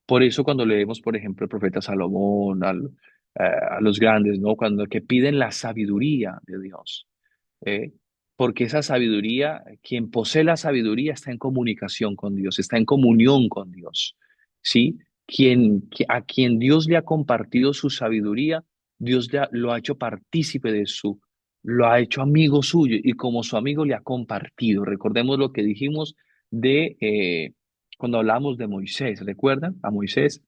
Por eso cuando leemos, por ejemplo, el profeta Salomón, a los grandes, ¿no? Cuando que piden la sabiduría de Dios. ¿Eh? Porque esa sabiduría, quien posee la sabiduría está en comunicación con Dios, está en comunión con Dios, ¿sí? A quien Dios le ha compartido su sabiduría, lo ha hecho partícipe lo ha hecho amigo suyo y como su amigo le ha compartido. Recordemos lo que dijimos cuando hablamos de Moisés, ¿recuerdan? A Moisés,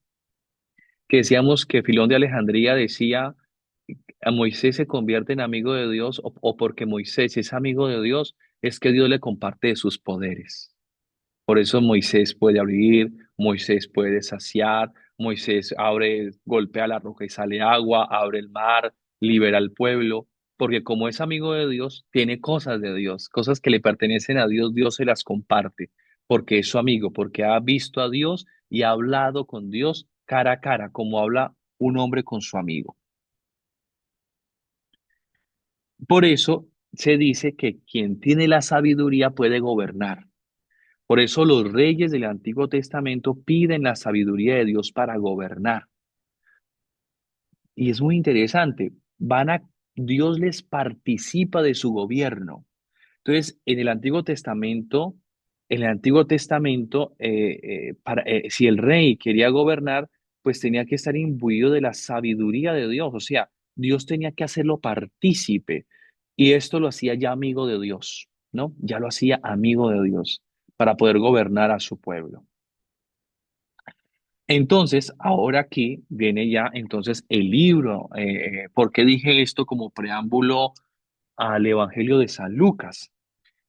que decíamos que Filón de Alejandría decía a Moisés se convierte en amigo de Dios o porque Moisés es amigo de Dios, es que Dios le comparte de sus poderes. Por eso Moisés puede abrir, Moisés puede saciar, Moisés abre, golpea la roca y sale agua, abre el mar, libera al pueblo, porque como es amigo de Dios, tiene cosas de Dios, cosas que le pertenecen a Dios, Dios se las comparte, porque es su amigo, porque ha visto a Dios y ha hablado con Dios cara a cara, como habla un hombre con su amigo. Por eso se dice que quien tiene la sabiduría puede gobernar. Por eso los reyes del Antiguo Testamento piden la sabiduría de Dios para gobernar. Y es muy interesante. Dios les participa de su gobierno. Entonces, en el Antiguo Testamento, si el rey quería gobernar, pues tenía que estar imbuido de la sabiduría de Dios. O sea, Dios tenía que hacerlo partícipe. Y esto lo hacía ya amigo de Dios, ¿no? Ya lo hacía amigo de Dios para poder gobernar a su pueblo. Entonces, ahora aquí viene ya entonces el libro. ¿Por qué dije esto como preámbulo al Evangelio de San Lucas?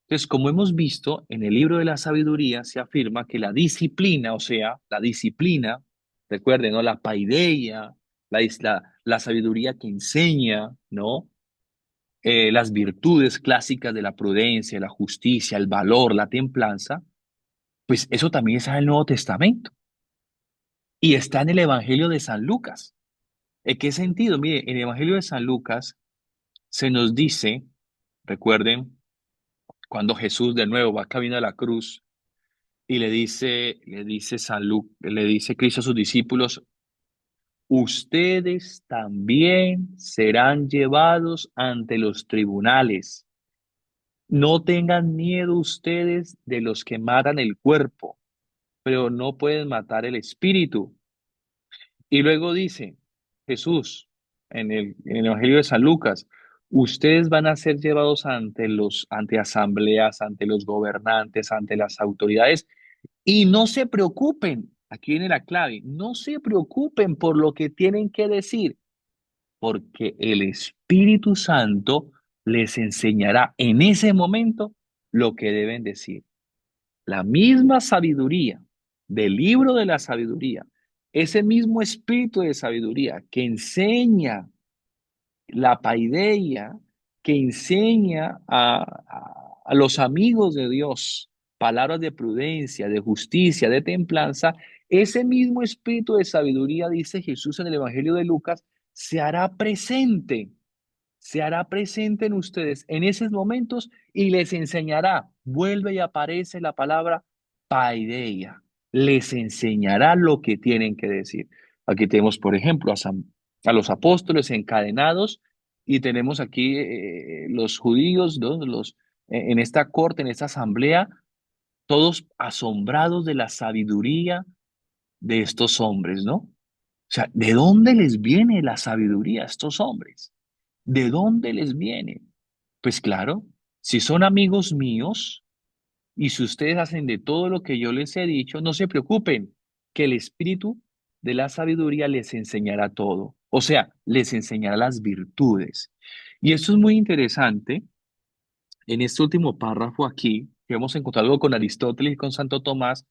Entonces, como hemos visto, en el libro de la sabiduría se afirma que la disciplina, o sea, la disciplina, recuerden, ¿no? La paideia, la sabiduría que enseña, ¿no? Las virtudes clásicas de la prudencia, la justicia, el valor, la templanza, pues eso también está en el Nuevo Testamento y está en el Evangelio de San Lucas. ¿En qué sentido? Mire, en el Evangelio de San Lucas se nos dice, recuerden, cuando Jesús de nuevo va camino a la cruz y le dice le dice Cristo a sus discípulos, ustedes también serán llevados ante los tribunales. No tengan miedo ustedes de los que matan el cuerpo, pero no pueden matar el espíritu. Y luego dice Jesús en el Evangelio de San Lucas, ustedes van a ser llevados ante asambleas, ante los gobernantes, ante las autoridades, y no se preocupen, aquí viene la clave, no se preocupen por lo que tienen que decir, porque el Espíritu Santo les enseñará en ese momento lo que deben decir. La misma sabiduría del libro de la sabiduría, ese mismo espíritu de sabiduría que enseña la paideia, que enseña a los amigos de Dios palabras de prudencia, de justicia, de templanza, ese mismo espíritu de sabiduría, dice Jesús en el Evangelio de Lucas, se hará presente, se hará presente en ustedes en esos momentos y les enseñará. Vuelve y aparece la palabra paideia. Les enseñará lo que tienen que decir. Aquí tenemos, por ejemplo, a los apóstoles encadenados y tenemos aquí los judíos, ¿no? En esta corte, en esta asamblea, todos asombrados de la sabiduría de estos hombres, ¿no? O sea, ¿de dónde les viene la sabiduría a estos hombres? ¿De dónde les viene? Pues claro, si son amigos míos y si ustedes hacen de todo lo que yo les he dicho, no se preocupen, que el espíritu de la sabiduría les enseñará todo. O sea, les enseñará las virtudes. Y esto es muy interesante en este último párrafo aquí, que hemos encontrado con Aristóteles y con Santo Tomás,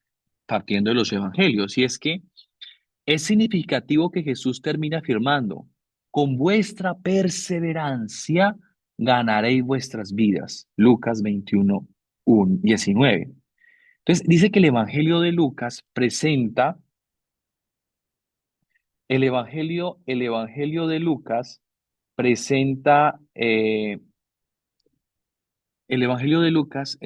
partiendo de los evangelios, y es que es significativo que Jesús termine afirmando, con vuestra perseverancia ganaréis vuestras vidas. Lucas 21, 19. Entonces, dice que el evangelio de Lucas presenta, el evangelio de Lucas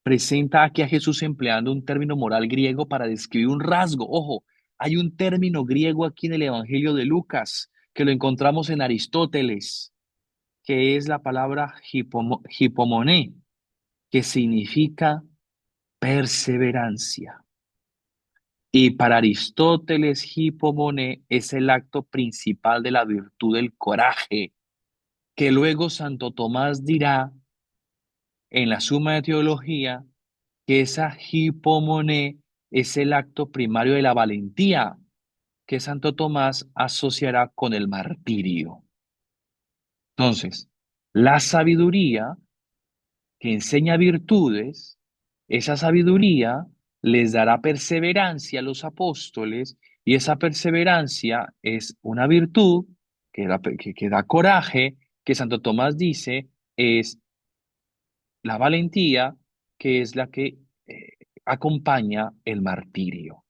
presenta aquí a Jesús empleando un término moral griego para describir un rasgo. Ojo, hay un término griego aquí en el evangelio de Lucas que lo encontramos en Aristóteles, que es la palabra hipomoné, que significa perseverancia. Y para Aristóteles, hipomoné es el acto principal de la virtud del coraje, que luego Santo Tomás dirá en la Suma de Teología que esa hipomoné es el acto primario de la valentía, que Santo Tomás asociará con el martirio. Entonces, la sabiduría que enseña virtudes, esa sabiduría les dará perseverancia a los apóstoles y esa perseverancia es una virtud que da coraje, que Santo Tomás dice es la valentía, que es la que acompaña el martirio.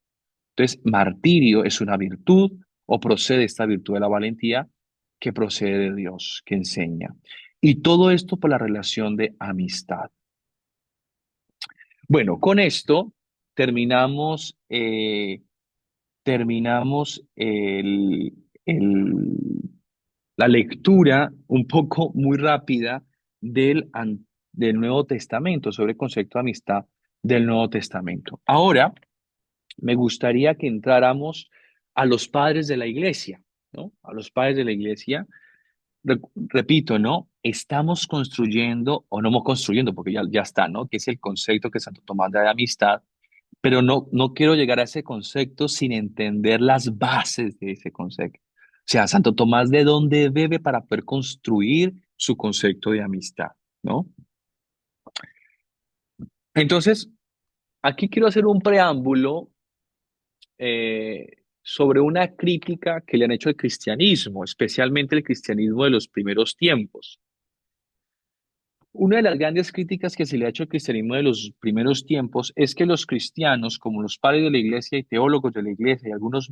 Entonces, martirio es una virtud o procede esta virtud de la valentía que procede de Dios, que enseña. Y todo esto por la relación de amistad. Bueno, con esto terminamos, terminamos la lectura un poco muy rápida del Nuevo Testamento, sobre el concepto de amistad del Nuevo Testamento. Ahora, me gustaría que entráramos a los padres de la iglesia, ¿no? A los padres de la iglesia. Repito, ¿no? Estamos construyendo, o no estamos construyendo, porque ya está, ¿no? Que es el concepto que Santo Tomás da de amistad, pero no quiero llegar a ese concepto sin entender las bases de ese concepto. O sea, Santo Tomás, ¿de dónde bebe para poder construir su concepto de amistad, ¿no? Entonces, aquí quiero hacer un preámbulo sobre una crítica que le han hecho al cristianismo, especialmente el cristianismo de los primeros tiempos. Una de las grandes críticas que se le ha hecho al cristianismo de los primeros tiempos es que los cristianos, como los padres de la iglesia y teólogos de la iglesia y algunos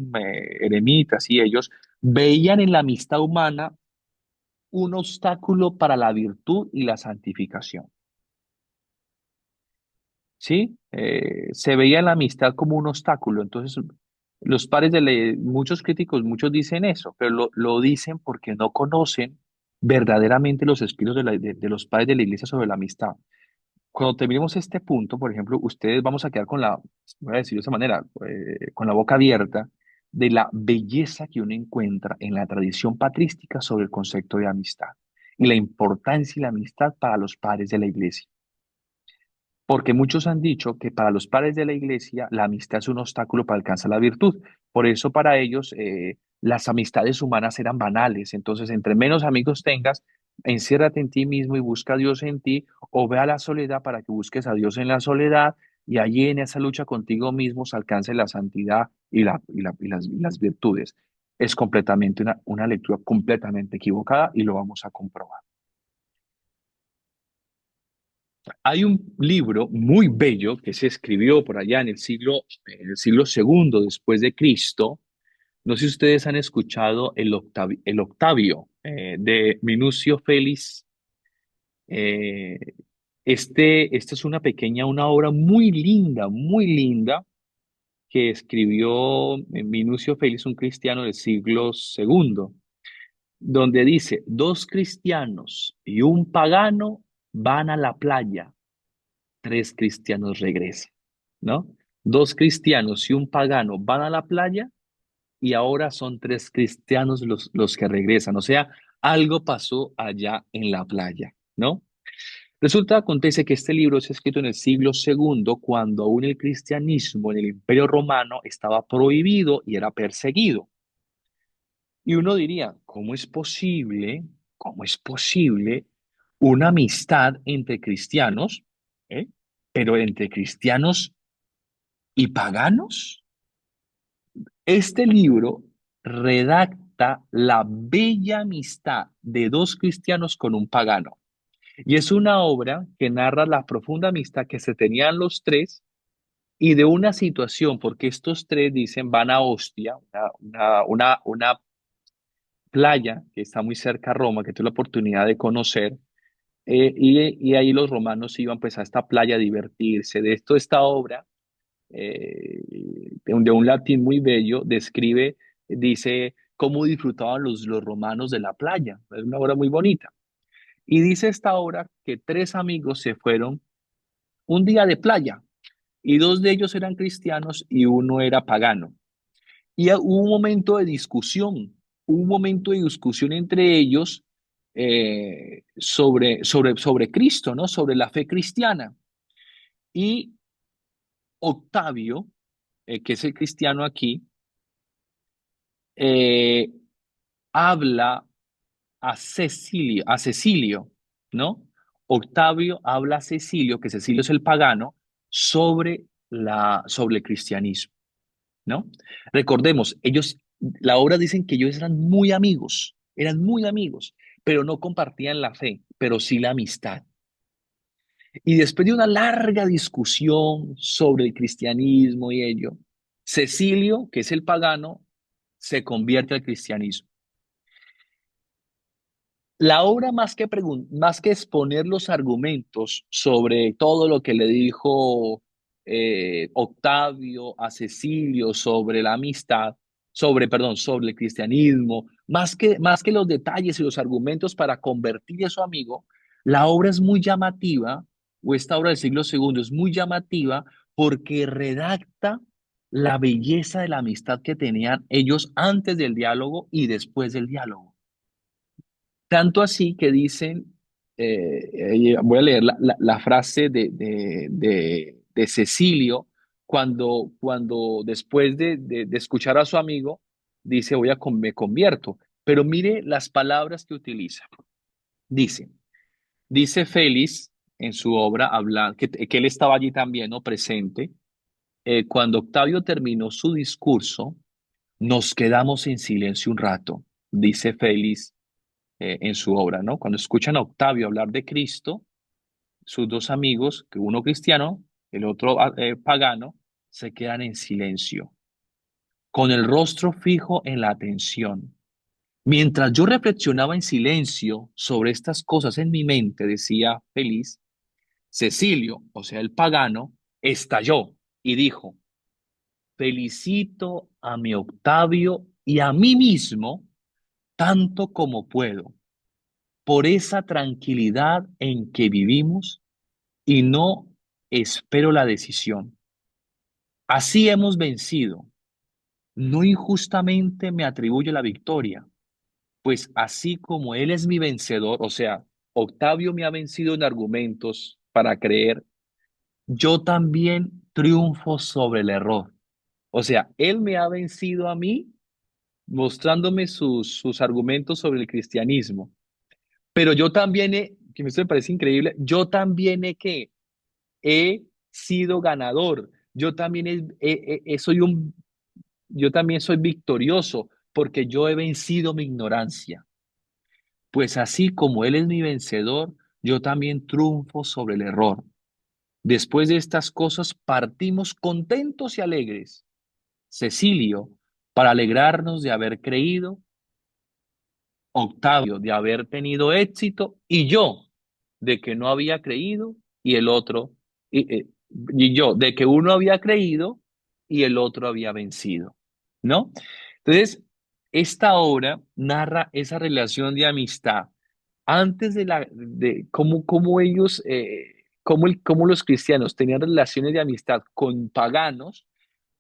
eremitas y ellos, veían en la amistad humana un obstáculo para la virtud y la santificación. ¿Sí? Se veía la amistad como un obstáculo. Entonces, los padres muchos críticos, muchos dicen eso, pero lo dicen porque no conocen verdaderamente los escritos de los padres de la iglesia sobre la amistad. Cuando terminemos este punto, por ejemplo, ustedes vamos a quedar con voy a decirlo de esa manera, con la boca abierta de la belleza que uno encuentra en la tradición patrística sobre el concepto de amistad y la importancia de la amistad para los padres de la iglesia. Porque muchos han dicho que para los padres de la iglesia la amistad es un obstáculo para alcanzar la virtud. Por eso para ellos las amistades humanas eran banales. Entonces, entre menos amigos tengas, enciérrate en ti mismo y busca a Dios en ti, o ve a la soledad para que busques a Dios en la soledad y allí en esa lucha contigo mismo se alcance la santidad y las virtudes. Es completamente una lectura completamente equivocada y lo vamos a comprobar. Hay un libro muy bello que se escribió por allá en el siglo segundo después de Cristo. No sé si ustedes han escuchado el Octavio. de Minucio Félix. Eh, esta es una obra muy linda, que escribió Minucio Félix, un cristiano del siglo segundo, donde dice, dos cristianos y un pagano van a la playa, tres cristianos regresan, ¿no? Dos cristianos y un pagano van a la playa y ahora son tres cristianos los que regresan. O sea, algo pasó allá en la playa, ¿no? Resulta, acontece que este libro es escrito en el siglo segundo, cuando aún el cristianismo en el Imperio Romano estaba prohibido y era perseguido. Y uno diría, cómo es posible una amistad entre cristianos, ¿eh? Pero entre cristianos y paganos? Este libro redacta la bella amistad de dos cristianos con un pagano. Y es una obra que narra la profunda amistad que se tenían los tres y de una situación, porque estos tres dicen van a Ostia, una playa que está muy cerca a Roma, que tuve la oportunidad de conocer, y ahí los romanos iban pues a esta playa a divertirse. De esto, esta obra, de un latín muy bello, describe, dice cómo disfrutaban los romanos de la playa. Es una obra muy bonita. Y dice esta obra que tres amigos se fueron un día de playa y dos de ellos eran cristianos y uno era pagano. Y hubo un momento de discusión, hubo un momento de discusión entre ellos sobre Cristo, ¿no? Sobre la fe cristiana. Y Octavio, que es el cristiano aquí, eh, habla a Cecilio, ¿no? Octavio habla a Cecilio, que Cecilio es el pagano, sobre el cristianismo, ¿no? Recordemos, la obra dicen que ellos eran muy amigos, pero no compartían la fe, pero sí la amistad. Y después de una larga discusión sobre el cristianismo y ello, Cecilio, que es el pagano, se convierte al cristianismo. La obra, más que exponer los argumentos sobre todo lo que le dijo Octavio a Cecilio sobre la amistad, sobre el cristianismo, más que los detalles y los argumentos para convertir a su amigo, la obra es muy llamativa, o esta obra del siglo segundo es muy llamativa porque redacta la belleza de la amistad que tenían ellos antes del diálogo y después del diálogo. Tanto así que dicen, voy a leer la frase de Cecilio, cuando después de escuchar a su amigo, dice, me convierto. Pero mire las palabras que utiliza. Dice, dice Félix en su obra, que él estaba allí también, ¿no? Presente. Cuando Octavio terminó su discurso, nos quedamos en silencio un rato, dice Félix en su obra, ¿no? Cuando escuchan a Octavio hablar de Cristo, sus dos amigos, que uno cristiano, el otro pagano, se quedan en silencio, con el rostro fijo en la atención. Mientras yo reflexionaba en silencio sobre estas cosas en mi mente, decía Feliz, Cecilio, o sea, el pagano, estalló y dijo, felicito a mi Octavio y a mí mismo tanto como puedo por esa tranquilidad en que vivimos y no espero la decisión. Así hemos vencido. No injustamente me atribuye la victoria, pues así como él es mi vencedor, o sea, Octavio me ha vencido en argumentos para creer, yo también triunfo sobre el error. O sea, él me ha vencido a mí mostrándome sus argumentos sobre el cristianismo. Pero yo también que me parece increíble, yo también he sido ganador. Yo también soy victorioso porque yo he vencido mi ignorancia. Pues así como Él es mi vencedor, yo también triunfo sobre el error. Después de estas cosas partimos contentos y alegres. Cecilio, para alegrarnos de haber creído, Octavio de haber tenido éxito y yo de que no había creído y el otro, y yo de que uno había creído y el otro había vencido, ¿no? Entonces, esta obra narra esa relación de amistad antes de cómo ellos, cómo los cristianos tenían relaciones de amistad con paganos,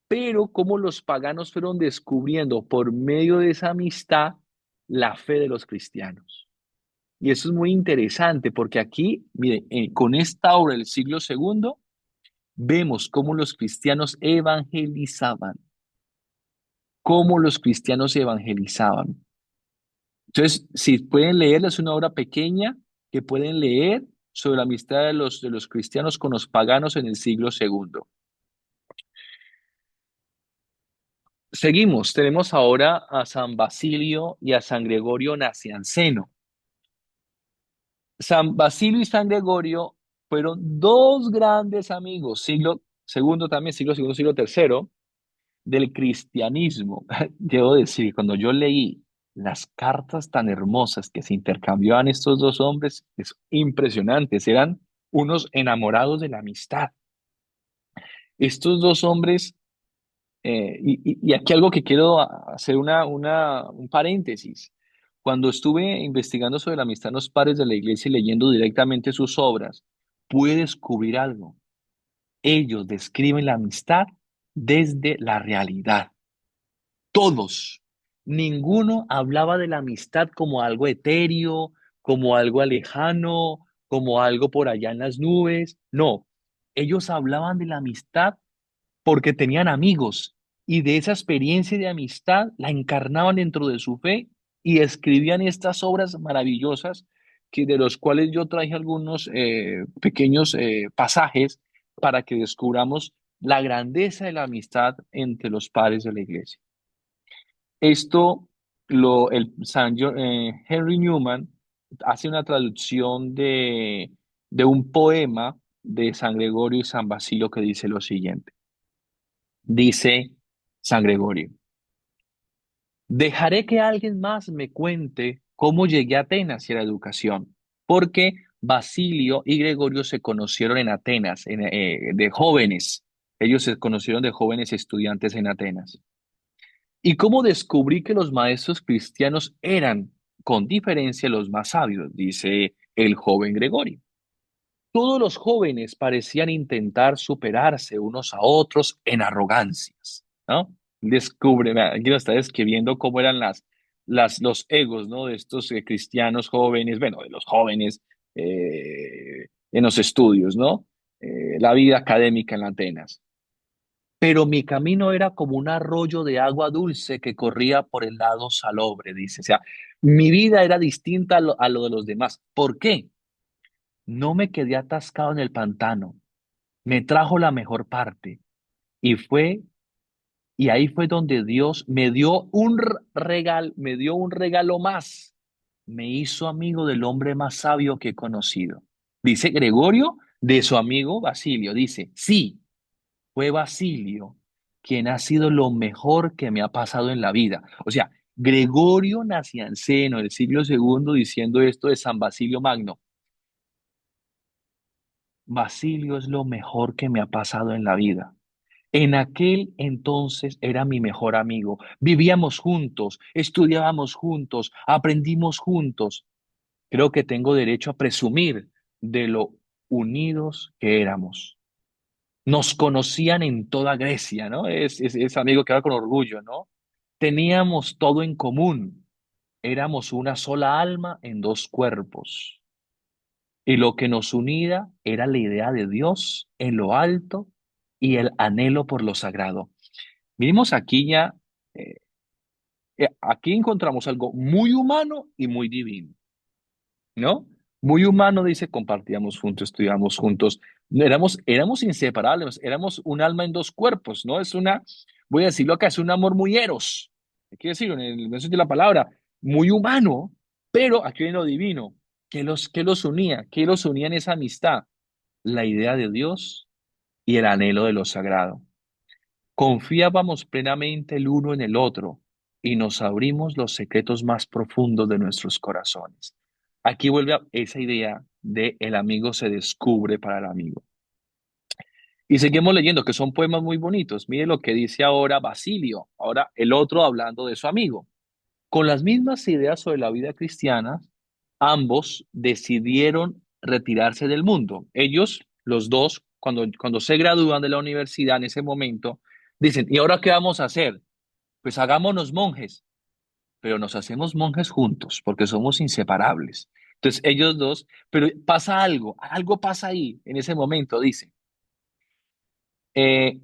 pero cómo los paganos fueron descubriendo por medio de esa amistad la fe de los cristianos. Y eso es muy interesante porque aquí, mire, con esta obra del siglo segundo, vemos cómo los cristianos evangelizaban, cómo los cristianos evangelizaban. Entonces, si pueden leerla, es una obra pequeña que pueden leer sobre la amistad de los cristianos con los paganos en el siglo segundo. Seguimos, tenemos ahora a San Basilio y a San Gregorio Nacianceno. San Basilio y San Gregorio fueron dos grandes amigos, siglo segundo también, siglo segundo, siglo tercero, del cristianismo. Debo decir, cuando yo leí las cartas tan hermosas que se intercambiaban estos dos hombres, es impresionantes, eran unos enamorados de la amistad. Estos dos hombres, y aquí algo que quiero hacer un paréntesis. Cuando estuve investigando sobre la amistad en los padres de la iglesia y leyendo directamente sus obras, pude descubrir algo. Ellos describen la amistad desde la realidad. Todos. Ninguno hablaba de la amistad como algo etéreo, como algo lejano, como algo por allá en las nubes. No, ellos hablaban de la amistad porque tenían amigos y de esa experiencia de amistad la encarnaban dentro de su fe y escribían estas obras maravillosas que de los cuales yo traje algunos pequeños pasajes para que descubramos la grandeza de la amistad entre los padres de la iglesia. Esto, Henry Newman hace una traducción de un poema de San Gregorio y San Basilio que dice lo siguiente. Dice San Gregorio, dejaré que alguien más me cuente cómo llegué a Atenas y a la educación, porque Basilio y Gregorio se conocieron en Atenas, de jóvenes. Ellos se conocieron de jóvenes estudiantes en Atenas. Y cómo descubrí que los maestros cristianos eran, con diferencia, los más sabios, dice el joven Gregorio. Todos los jóvenes parecían intentar superarse unos a otros en arrogancias, ¿no? Aquí nos está describiendo cómo eran los egos, ¿no? De estos cristianos jóvenes, bueno, de los jóvenes en los estudios, ¿no? La vida académica en Atenas. Pero mi camino era como un arroyo de agua dulce que corría por el lado salobre, dice. O sea, mi vida era distinta a lo de los demás. ¿Por qué? No me quedé atascado en el pantano, me trajo la mejor parte y y ahí fue donde Dios me dio me dio un regalo más. Me hizo amigo del hombre más sabio que he conocido. Dice Gregorio de su amigo Basilio, dice, sí, fue Basilio quien ha sido lo mejor que me ha pasado en la vida. O sea, Gregorio Nacianceno, el siglo segundo, diciendo esto de San Basilio Magno. Basilio es lo mejor que me ha pasado en la vida. En aquel entonces era mi mejor amigo. Vivíamos juntos, estudiábamos juntos, aprendimos juntos. Creo que tengo derecho a presumir de lo unidos que éramos. Nos conocían en toda Grecia, ¿no? Es amigo que habla con orgullo, ¿no? Teníamos todo en común. Éramos una sola alma en dos cuerpos. Y lo que nos unía era la idea de Dios en lo alto y el anhelo por lo sagrado. Vimos aquí ya, eh, aquí encontramos algo muy humano y muy divino, ¿no? Muy humano, dice, compartíamos juntos, estudiábamos juntos, éramos inseparables, éramos un alma en dos cuerpos, ¿no? Voy a decirlo acá, es un amor muy eros, hay que decirlo en el sentido de la palabra, muy humano, pero aquí viene lo divino. ¿Qué los unía? ¿Qué los unía en esa amistad? La idea de Dios y el anhelo de lo sagrado. Confiábamos plenamente el uno en el otro y nos abrimos los secretos más profundos de nuestros corazones. Aquí vuelve esa idea de el amigo se descubre para el amigo. Y seguimos leyendo, que son poemas muy bonitos. Mire lo que dice ahora Basilio, ahora el otro hablando de su amigo. Con las mismas ideas sobre la vida cristiana, ambos decidieron retirarse del mundo. Ellos, los dos, cuando se gradúan de la universidad en ese momento, dicen, ¿y ahora qué vamos a hacer? Pues hagámonos monjes, pero nos hacemos monjes juntos porque somos inseparables. Entonces ellos dos, pero pasa algo, algo pasa ahí en ese momento, dice. Eh,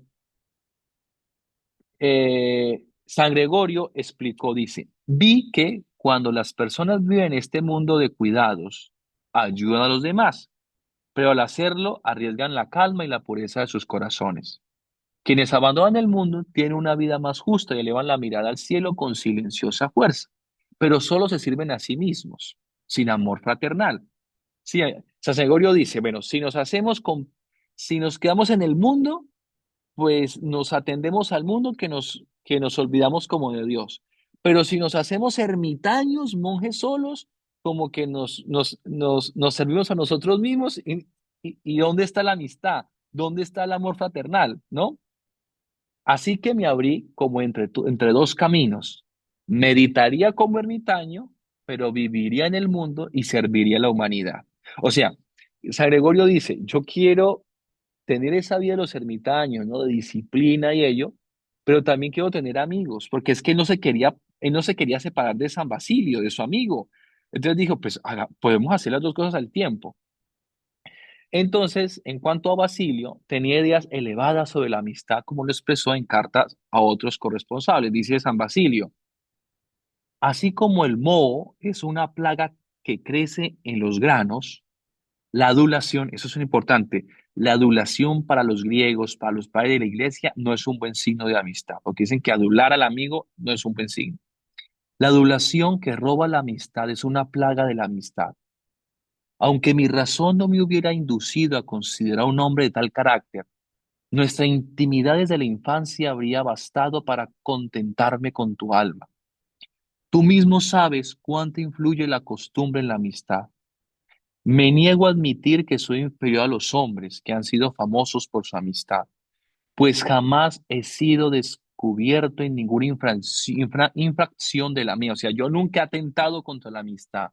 San Gregorio explicó, dice, vi que cuando las personas viven este mundo de cuidados, ayudan a los demás, pero al hacerlo arriesgan la calma y la pureza de sus corazones. Quienes abandonan el mundo tienen una vida más justa y elevan la mirada al cielo con silenciosa fuerza, pero solo se sirven a sí mismos, sin amor fraternal. Sí, San Gregorio dice, bueno, si nos quedamos en el mundo, pues nos atendemos al mundo que nos olvidamos como de Dios. Pero si nos hacemos ermitaños, monjes solos, como que nos servimos a nosotros mismos, y ¿dónde está la amistad? ¿Dónde está el amor fraternal? ¿No? Así que me abrí como entre dos caminos. Meditaría como ermitaño, pero viviría en el mundo y serviría a la humanidad. O sea, San Gregorio dice, yo quiero tener esa vida de los ermitaños, ¿no? De disciplina y ello, pero también quiero tener amigos, porque es que él no se quería separar de San Basilio, de su amigo. Entonces dijo, pues podemos hacer las dos cosas al tiempo. Entonces, en cuanto a Basilio, tenía ideas elevadas sobre la amistad, como lo expresó en cartas a otros corresponsables. Dice San Basilio, así como el moho es una plaga que crece en los granos, la adulación, eso es importante, la adulación para los griegos, para los padres de la iglesia, no es un buen signo de amistad, porque dicen que adular al amigo no es un buen signo. La adulación que roba la amistad es una plaga de la amistad. Aunque mi razón no me hubiera inducido a considerar a un hombre de tal carácter, nuestra intimidad desde la infancia habría bastado para contentarme con tu alma. Tú mismo sabes cuánto influye la costumbre en la amistad. Me niego a admitir que soy inferior a los hombres que han sido famosos por su amistad, pues jamás he sido descubierto en ninguna infracción de la mía. O sea, yo nunca he atentado contra la amistad.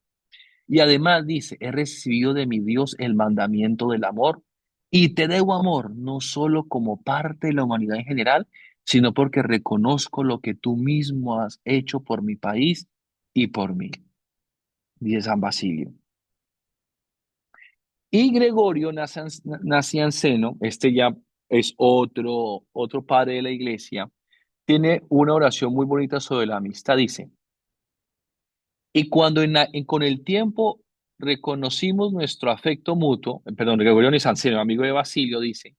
Y además dice, he recibido de mi Dios el mandamiento del amor y te debo amor, no solo como parte de la humanidad en general, sino porque reconozco lo que tú mismo has hecho por mi país y por mí, dice San Basilio. Y Gregorio Nacianceno, este ya es otro padre de la iglesia, tiene una oración muy bonita sobre la amistad. Dice, y cuando con el tiempo reconocimos nuestro afecto mutuo, perdón, Gregorio Nacianceno, amigo de Basilio, dice,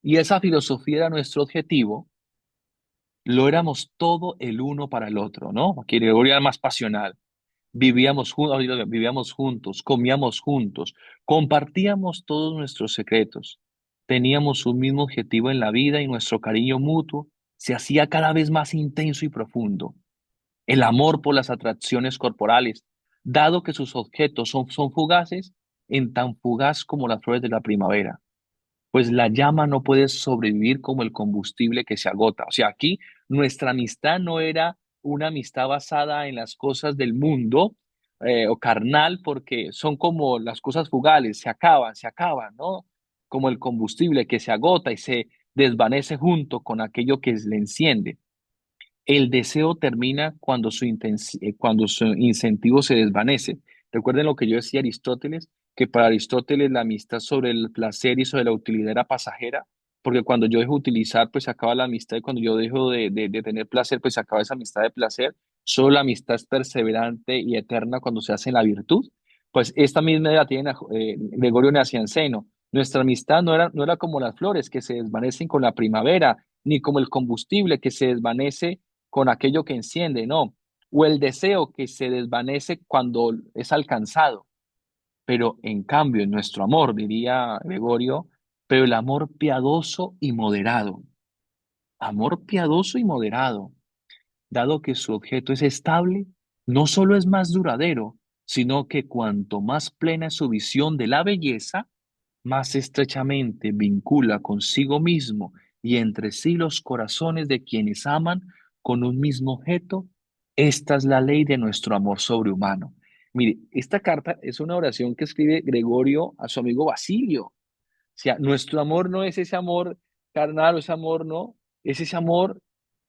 y esa filosofía era nuestro objetivo, lo éramos todo el uno para el otro, ¿no? Aquí Gregorio era más pasional. Vivíamos juntos, comíamos juntos, compartíamos todos nuestros secretos, teníamos un mismo objetivo en la vida y nuestro cariño mutuo se hacía cada vez más intenso y profundo. El amor por las atracciones corporales, dado que sus objetos son fugaces, en tan fugaz como las flores de la primavera, pues la llama no puede sobrevivir como el combustible que se agota. O sea, aquí nuestra amistad no era una amistad basada en las cosas del mundo o carnal, porque son como las cosas fugales, se acaban, ¿no? Como el combustible que se agota y se desvanece junto con aquello que le enciende. El deseo termina cuando su incentivo se desvanece. Recuerden lo que yo decía Aristóteles, que para Aristóteles la amistad sobre el placer y sobre la utilidad era pasajera, porque cuando yo dejo de utilizar, pues se acaba la amistad, y cuando yo dejo de tener placer, pues se acaba esa amistad de placer. Solo la amistad es perseverante y eterna cuando se hace en la virtud. Pues esta misma idea tiene Gregorio Nacianceno. Nuestra amistad no era como las flores que se desvanecen con la primavera, ni como el combustible que se desvanece con aquello que enciende, no. O el deseo que se desvanece cuando es alcanzado. Pero en cambio, en nuestro amor, diría Gregorio, pero el amor piadoso y moderado. Amor piadoso y moderado. dado que su objeto es estable, no solo es más duradero, sino que cuanto más plena es su visión de la belleza, más estrechamente vincula consigo mismo y entre sí los corazones de quienes aman con un mismo objeto. Esta es la ley de nuestro amor sobrehumano. Mire, esta carta es una oración que escribe Gregorio a su amigo Basilio. O sea, nuestro amor no es ese amor carnal o ese amor, no, es ese amor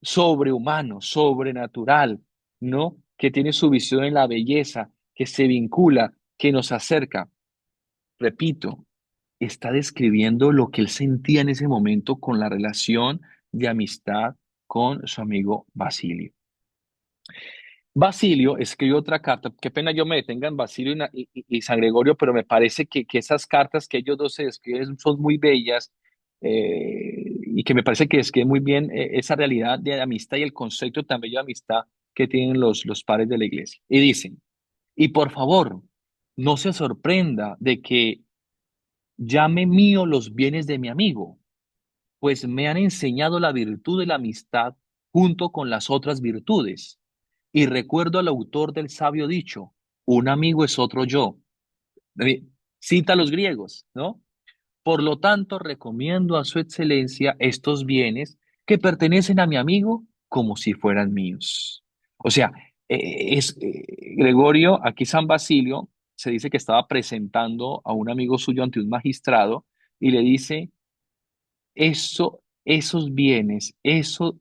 sobrehumano, sobrenatural, ¿no? Que tiene su visión en la belleza, que se vincula, que nos acerca. Repito, está describiendo lo que él sentía en ese momento con la relación de amistad con su amigo Basilio. Basilio escribió otra carta, qué pena yo me detenga en Basilio y San Gregorio, pero me parece que esas cartas que ellos dos se escriben son muy bellas y que me parece que describen muy bien esa realidad de amistad y el concepto también de amistad que tienen los padres de la iglesia. Y dicen, y por favor, no se sorprenda de que llame mío los bienes de mi amigo, pues me han enseñado la virtud de la amistad junto con las otras virtudes. Y recuerdo al autor del sabio dicho, un amigo es otro yo. Cita a los griegos, ¿no? Por lo tanto, recomiendo a su excelencia estos bienes que pertenecen a mi amigo como si fueran míos. O sea, Gregorio, aquí San Basilio, se dice que estaba presentando a un amigo suyo ante un magistrado y le dice, esos bienes, eso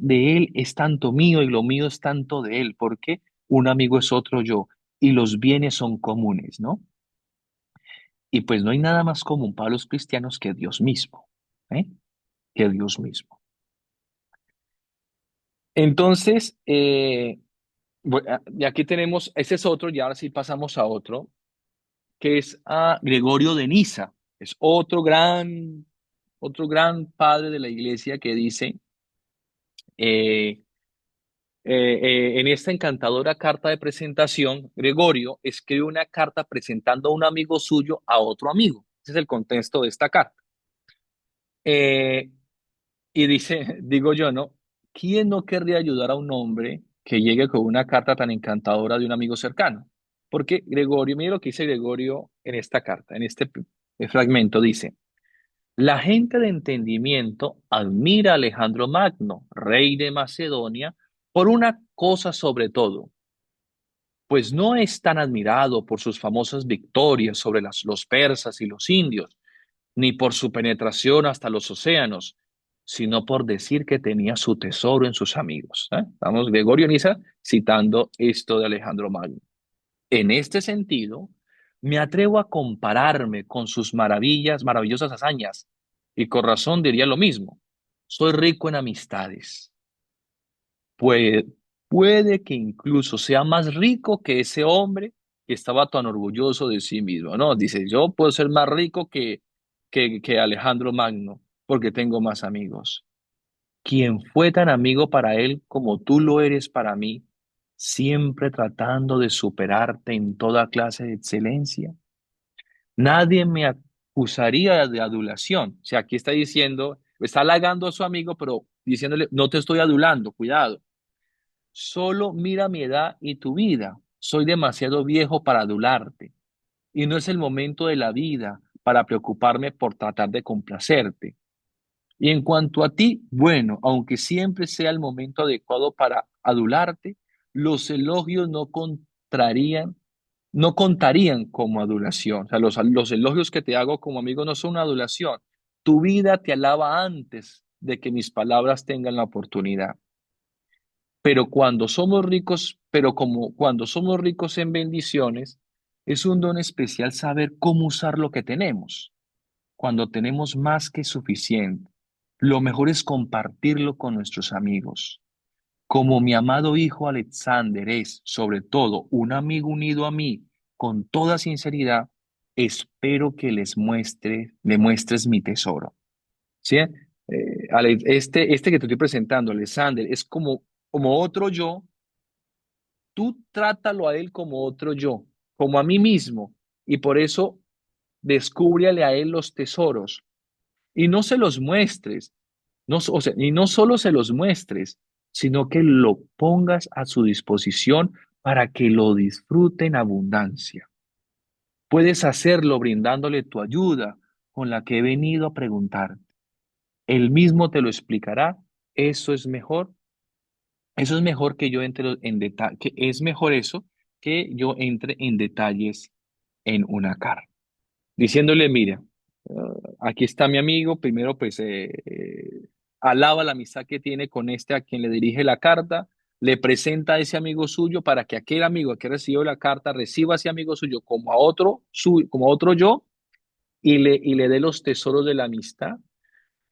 de él es tanto mío y lo mío es tanto de él, porque un amigo es otro yo y los bienes son comunes, ¿no? Y pues no hay nada más común para los cristianos que Dios mismo, ¿eh? Que Dios mismo. Entonces, y aquí tenemos, ese es otro, y ahora sí pasamos a otro, que es a Gregorio de Niza. Es otro gran padre de la iglesia que dice, eh, en esta encantadora carta de presentación, Gregorio escribe una carta presentando a un amigo suyo a otro amigo. Ese es el contexto de esta carta. Eh, y dice, digo yo, ¿no? ¿Quién no querría ayudar a un hombre que llegue con una carta tan encantadora de un amigo cercano? Porque Gregorio, mire lo que dice Gregorio en esta carta, en este fragmento, dice, la gente de entendimiento admira a Alejandro Magno, rey de Macedonia, por una cosa sobre todo, pues no es tan admirado por sus famosas victorias sobre los persas y los indios, ni por su penetración hasta los océanos, sino por decir que tenía su tesoro en sus amigos. Estamos Gregorio Niza citando esto de Alejandro Magno. En este sentido, me atrevo a compararme con sus maravillosas hazañas, y con razón diría lo mismo. Soy rico en amistades. Puede, puede que incluso sea más rico que ese hombre que estaba tan orgulloso de sí mismo, ¿no? Dice, yo puedo ser más rico que Alejandro Magno porque tengo más amigos. Quien fue tan amigo para él como tú lo eres para mí, siempre tratando de superarte en toda clase de excelencia. Nadie me acusaría de adulación. O sea, aquí está diciendo, está halagando a su amigo, pero diciéndole, no te estoy adulando, cuidado. Solo mira mi edad y tu vida. Soy demasiado viejo para adularte y no es el momento de la vida para preocuparme por tratar de complacerte. Y en cuanto a ti, bueno, aunque siempre sea el momento adecuado para adularte, los elogios no contarían como adulación. O sea, los elogios que te hago como amigo no son una adulación. Tu vida te alaba antes de que mis palabras tengan la oportunidad. Pero como cuando somos ricos en bendiciones, es un don especial saber cómo usar lo que tenemos. Cuando tenemos más que suficiente, lo mejor es compartirlo con nuestros amigos. Como mi amado hijo Alexander es, sobre todo, un amigo unido a mí, con toda sinceridad, espero que le muestres mi tesoro. ¿Sí? Este que te estoy presentando, Alexander, es como otro yo. Tú trátalo a él como otro yo, como a mí mismo, y por eso descúbrele a él los tesoros y no se los muestres. No, o sea, y no solo se los muestres, sino que lo pongas a su disposición para que lo disfrute en abundancia. Puedes hacerlo brindándole tu ayuda con la que he venido a preguntar. Él mismo te lo explicará. Eso es mejor. Eso es mejor que yo entre en detalle, que es mejor eso que yo entre en detalles en una carta. Diciéndole, mira, aquí está mi amigo, primero pues alaba la amistad que tiene con este a quien le dirige la carta, le presenta a ese amigo suyo para que aquel amigo que recibió la carta reciba a ese amigo suyo como a otro, como a otro yo y le dé los tesoros de la amistad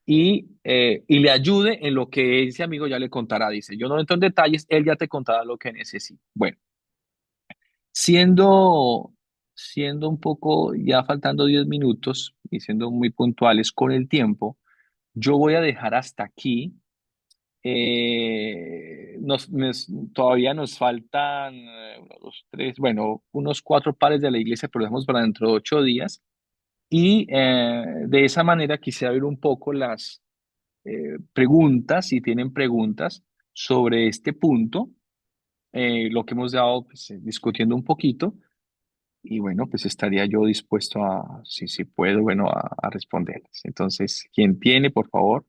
y le ayude en lo que ese amigo ya le contará. Dice, yo no entro en detalles, él ya te contará lo que necesita. Bueno, siendo, siendo un poco, ya faltando 10 minutos y siendo muy puntuales con el tiempo, yo voy a dejar hasta aquí. Todavía nos faltan uno, dos, tres, bueno, unos cuatro pares de la iglesia, pero dejamos para dentro de 8 días. Y de esa manera quisiera ver un poco las preguntas, si tienen preguntas sobre este punto, lo que hemos dado pues, discutiendo un poquito. Y bueno, pues estaría yo dispuesto a, si puedo, bueno, a responderlas. Entonces, quien tiene, por favor,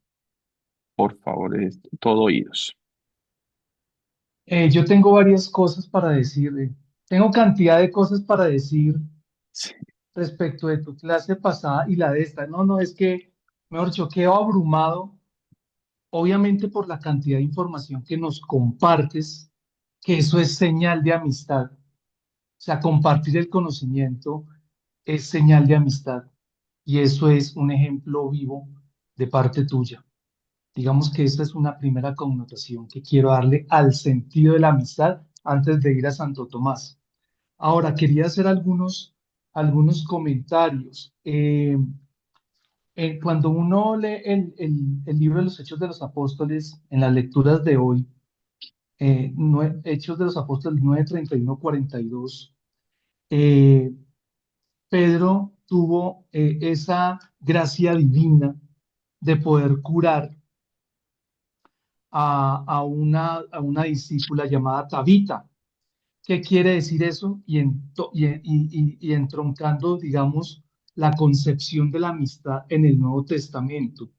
es todo oídos. Yo tengo varias cosas para decir. Tengo cantidad de cosas para decir Sí, respecto de tu clase pasada y la de esta. No, no, es que, mejor dicho, quedo abrumado, obviamente por la cantidad de información que nos compartes, que eso es señal de amistad. O sea, compartir el conocimiento es señal de amistad y eso es un ejemplo vivo de parte tuya. Digamos que esa es una primera connotación que quiero darle al sentido de la amistad antes de ir a Santo Tomás. Ahora, quería hacer algunos comentarios. Cuando uno lee el libro de los Hechos de los Apóstoles en las lecturas de hoy, Hechos de los Apóstoles 9, 31, 42, eh, Pedro tuvo esa gracia divina de poder curar a una discípula llamada Tabita. ¿Qué quiere decir eso? Y entroncando, digamos, la concepción de la amistad en el Nuevo Testamento,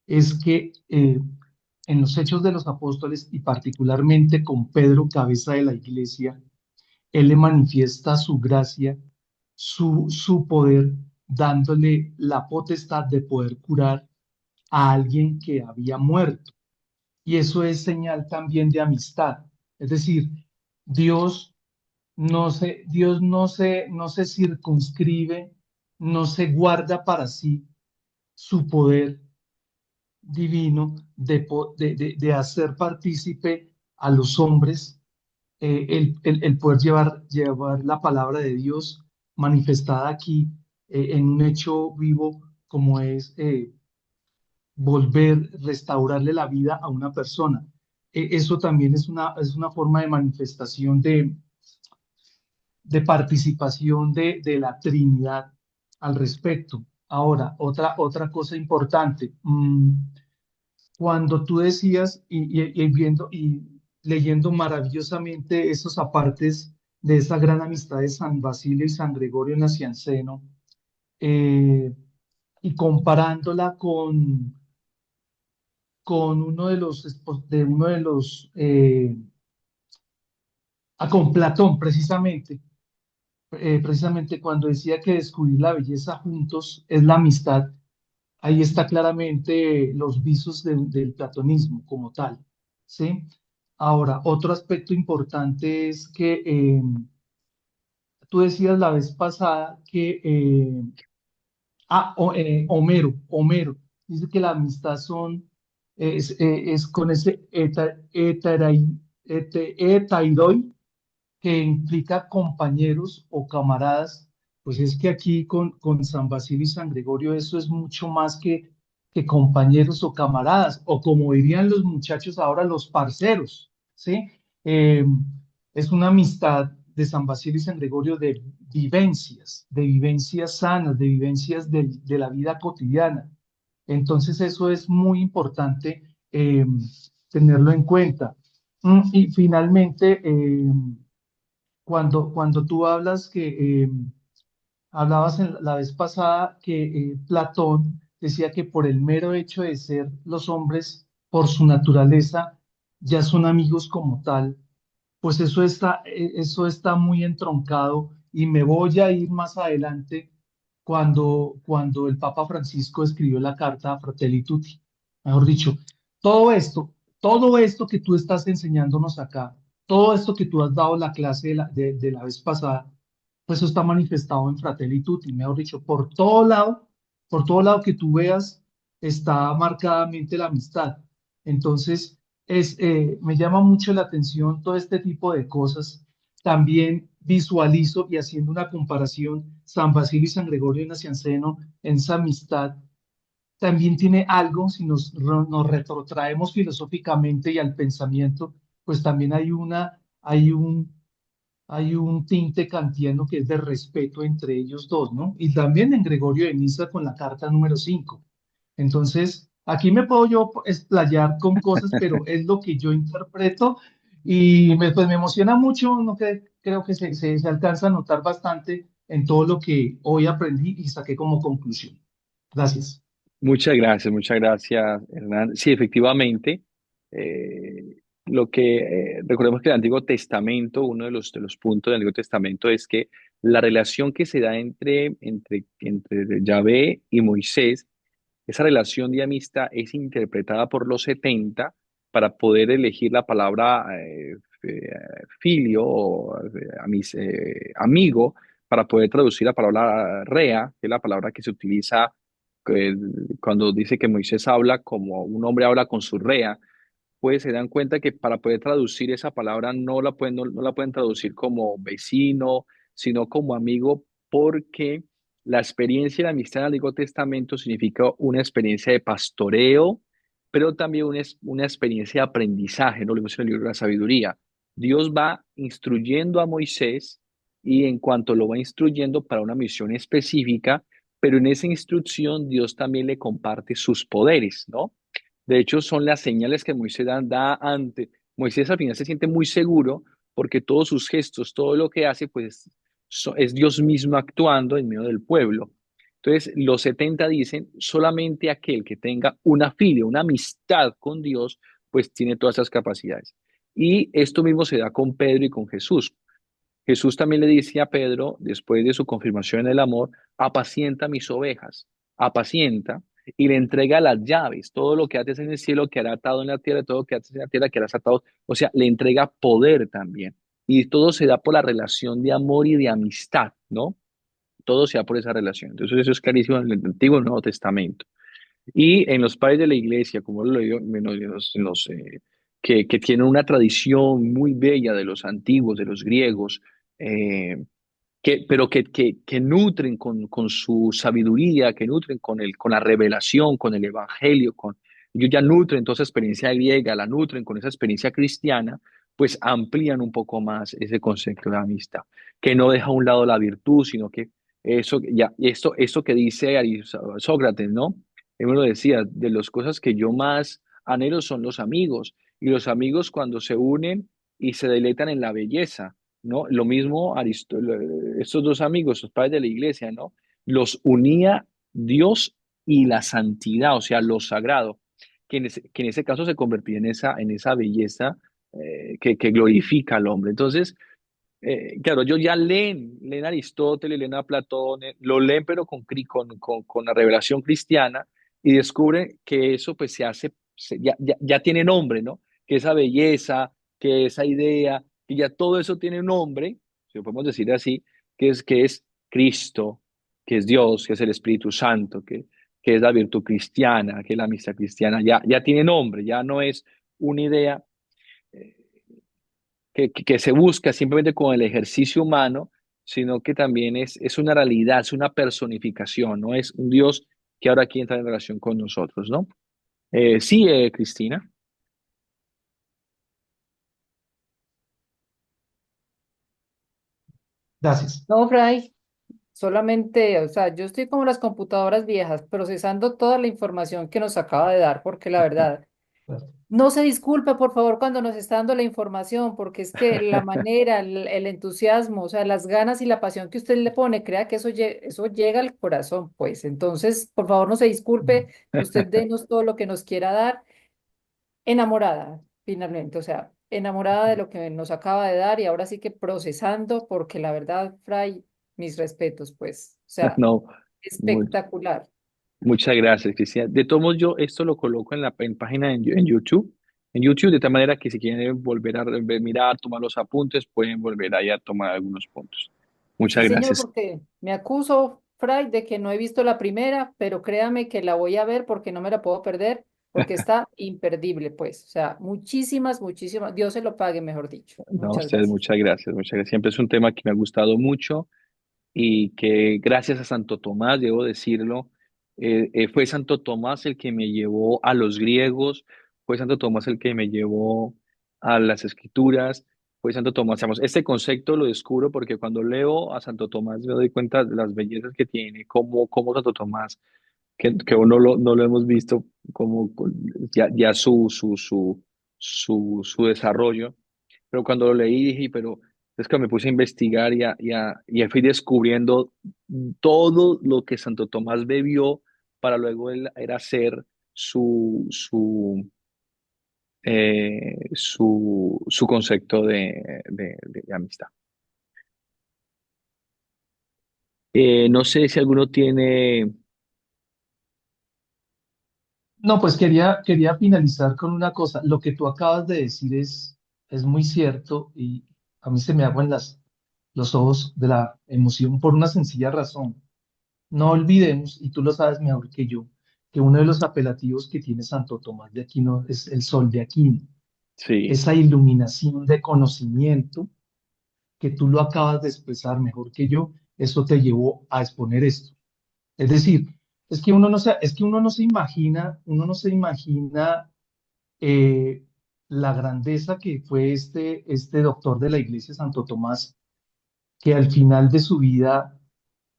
es que en los Hechos de los Apóstoles y particularmente con Pedro, cabeza de la iglesia, él le manifiesta su gracia, su poder, dándole la potestad de poder curar a alguien que había muerto. Y eso es señal también de amistad. Es decir, Dios Dios no se circunscribe, no se guarda para sí su poder divino de hacer partícipe a los hombres, el poder llevar la palabra de Dios manifestada aquí en un hecho vivo como es restaurarle la vida a una persona. Eso también es una forma de manifestación de participación de la Trinidad al respecto. Ahora, otra cosa importante, cuando tú decías y viendo y leyendo maravillosamente esos apartes de esa gran amistad de San Basilio y San Gregorio Nacianceno, eh, y comparándola con con Platón precisamente cuando decía que descubrir la belleza juntos es la amistad, ahí está claramente los visos del platonismo como tal, ¿sí? Ahora, otro aspecto importante es que tú decías la vez pasada que, Homero, dice que la amistad es con ese etairoi, que implica compañeros o camaradas, pues es que aquí con San Basilio y San Gregorio eso es mucho más que compañeros o camaradas, o como dirían los muchachos ahora, los parceros, ¿sí? Eh, es una amistad de San Basilio y San Gregorio de vivencias sanas, de vivencias de la vida cotidiana. Entonces eso es muy importante tenerlo en cuenta. Y finalmente, cuando tú hablas hablabas la vez pasada que Platón decía que por el mero hecho de ser los hombres, por su naturaleza, ya son amigos como tal, pues eso está muy entroncado y me voy a ir más adelante cuando el Papa Francisco escribió la carta Fratelli Tutti. Mejor dicho, todo esto, todo esto que tú estás enseñándonos acá, todo esto que tú has dado la clase de la vez pasada, pues eso está manifestado en Fratelli Tutti. Mejor dicho, por todo lado que tú veas, está marcadamente la amistad. Entonces, me llama mucho la atención todo este tipo de cosas. También visualizo y haciendo una comparación, San Basilio y San Gregorio de Nacianceno en esa amistad también tiene algo, si nos retrotraemos filosóficamente y al pensamiento, pues también hay un tinte kantiano que es de respeto entre ellos dos, ¿no? Y también en Gregorio de Niza con la carta número 5. Entonces, aquí me puedo yo explayar con cosas, pero es lo que yo interpreto y pues me emociona mucho, no creo que se alcanza a notar bastante en todo lo que hoy aprendí y saqué como conclusión. Gracias. Muchas gracias, Hernán. Sí, efectivamente, lo que recordemos que el Antiguo Testamento, uno de los puntos del Antiguo Testamento es que la relación que se da entre Yahvé y Moisés, esa relación de amistad es interpretada por los 70 para poder elegir la palabra eh, filio o amigo, para poder traducir la palabra rea, que es la palabra que se utiliza eh, cuando dice que Moisés habla como un hombre habla con su rea, pues se dan cuenta que para poder traducir esa palabra no la pueden traducir como vecino, sino como amigo, porque la experiencia de la amistad en el Antiguo Testamento significa una experiencia de pastoreo, pero también una experiencia de aprendizaje, ¿no? Lo vemos en el libro de la sabiduría. Dios va instruyendo a Moisés y en cuanto lo va instruyendo para una misión específica, pero en esa instrucción Dios también le comparte sus poderes, ¿no? De hecho, son las señales que Moisés da ante. Moisés al final se siente muy seguro porque todos sus gestos, todo lo que hace, pues es Dios mismo actuando en medio del pueblo. Entonces, los 70 dicen, solamente aquel que tenga una filia, una amistad con Dios, pues tiene todas esas capacidades. Y esto mismo se da con Pedro y con Jesús. Jesús también le dice a Pedro, después de su confirmación en el amor, apacienta mis ovejas, apacienta, y le entrega las llaves, todo lo que haces en el cielo quedará atado en la tierra, todo lo que haces en la tierra quedará atado, o sea, le entrega poder también. Y todo se da por la relación de amor y de amistad, ¿no? Todo se da por esa relación. Entonces eso es clarísimo en el Antiguo y Nuevo Testamento. Y en los padres de la iglesia, como lo digo, que tienen una tradición muy bella de los antiguos, de los griegos, eh, pero que nutren con su sabiduría, que nutren con la revelación, con el evangelio, ellos ya nutren toda esa experiencia griega, la nutren con esa experiencia cristiana, pues amplían un poco más ese concepto de amistad, que no deja a un lado la virtud, sino que esto que dice Sócrates, ¿no? Él me lo decía, de las cosas que yo más anhelo son los amigos, y los amigos cuando se unen y se deleitan en la belleza, ¿no? Lo mismo estos dos amigos, los padres de la iglesia, ¿no? Los unía Dios y la santidad, o sea, lo sagrado, que en ese caso se convertía en esa belleza que glorifica al hombre. Entonces, claro, ellos ya leen a Aristóteles, leen a Platón, lo leen pero con la revelación cristiana y descubren que eso pues se hace, ya tiene nombre, ¿no? Que esa belleza, que esa idea, que ya todo eso tiene un nombre, si lo podemos decir así, que es Cristo, que es Dios, que es el Espíritu Santo, que es la virtud cristiana, que es la amistad cristiana, ya tiene nombre, ya no es una idea. eh, que se busca simplemente con el ejercicio humano, sino que también es una realidad, es una personificación, no es un Dios que ahora aquí entra en relación con nosotros, ¿no? Sí, Cristina. Gracias. No, Fray. solamente, o sea, yo estoy como las computadoras viejas, procesando toda la información que nos acaba de dar, porque la verdad, no se disculpe, por favor, cuando nos está dando la información, porque es que la manera, el entusiasmo, o sea, las ganas y la pasión que usted le pone, crea que eso, eso llega al corazón, pues. Entonces, por favor, no se disculpe, usted denos todo lo que nos quiera dar, enamorada, finalmente, o sea, enamorada de lo que nos acaba de dar y ahora sí que procesando, porque la verdad, Fray, mis respetos, pues, o sea, No, muy, espectacular. muchas gracias, Cristian. De todos modos, yo esto lo coloco en la página en YouTube, de tal manera que si quieren volver a mirar, tomar los apuntes, pueden volver ahí a tomar algunos puntos. Muchas Sí, señor, gracias. porque me acuso, Fray, de que no he visto la primera, pero créame que la voy a ver porque no me la puedo perder, porque está imperdible, pues. O sea, muchísimas, muchísimas, Dios se lo pague, mejor dicho. No, Muchas ustedes, gracias. muchas gracias, muchas gracias. Siempre es un tema que me ha gustado mucho y que gracias a Santo Tomás, debo decirlo, fue Santo Tomás el que me llevó a los griegos, fue Santo Tomás el que me llevó a las escrituras, fue Santo Tomás. Digamos, este concepto lo descubro porque cuando leo a Santo Tomás me doy cuenta de las bellezas que tiene, como Santo Tomás, que uno no lo hemos visto como ya su desarrollo, pero cuando lo leí dije, pero es que me puse a investigar y fui descubriendo todo lo que Santo Tomás bebió para luego él era hacer su concepto de amistad. No sé si alguno tiene... No, pues quería finalizar con una cosa. Lo que tú acabas de decir es muy cierto y a mí se me aguan los ojos de la emoción por una sencilla razón. No olvidemos, y tú lo sabes mejor que yo, que uno de los apelativos que tiene Santo Tomás de Aquino es el Sol de Aquino, Sí, esa iluminación de conocimiento que tú lo acabas de expresar mejor que yo, eso te llevó a exponer esto. Es decir, es que uno no se imagina eh, la grandeza que fue este doctor de la Iglesia, Santo Tomás, que al final de su vida,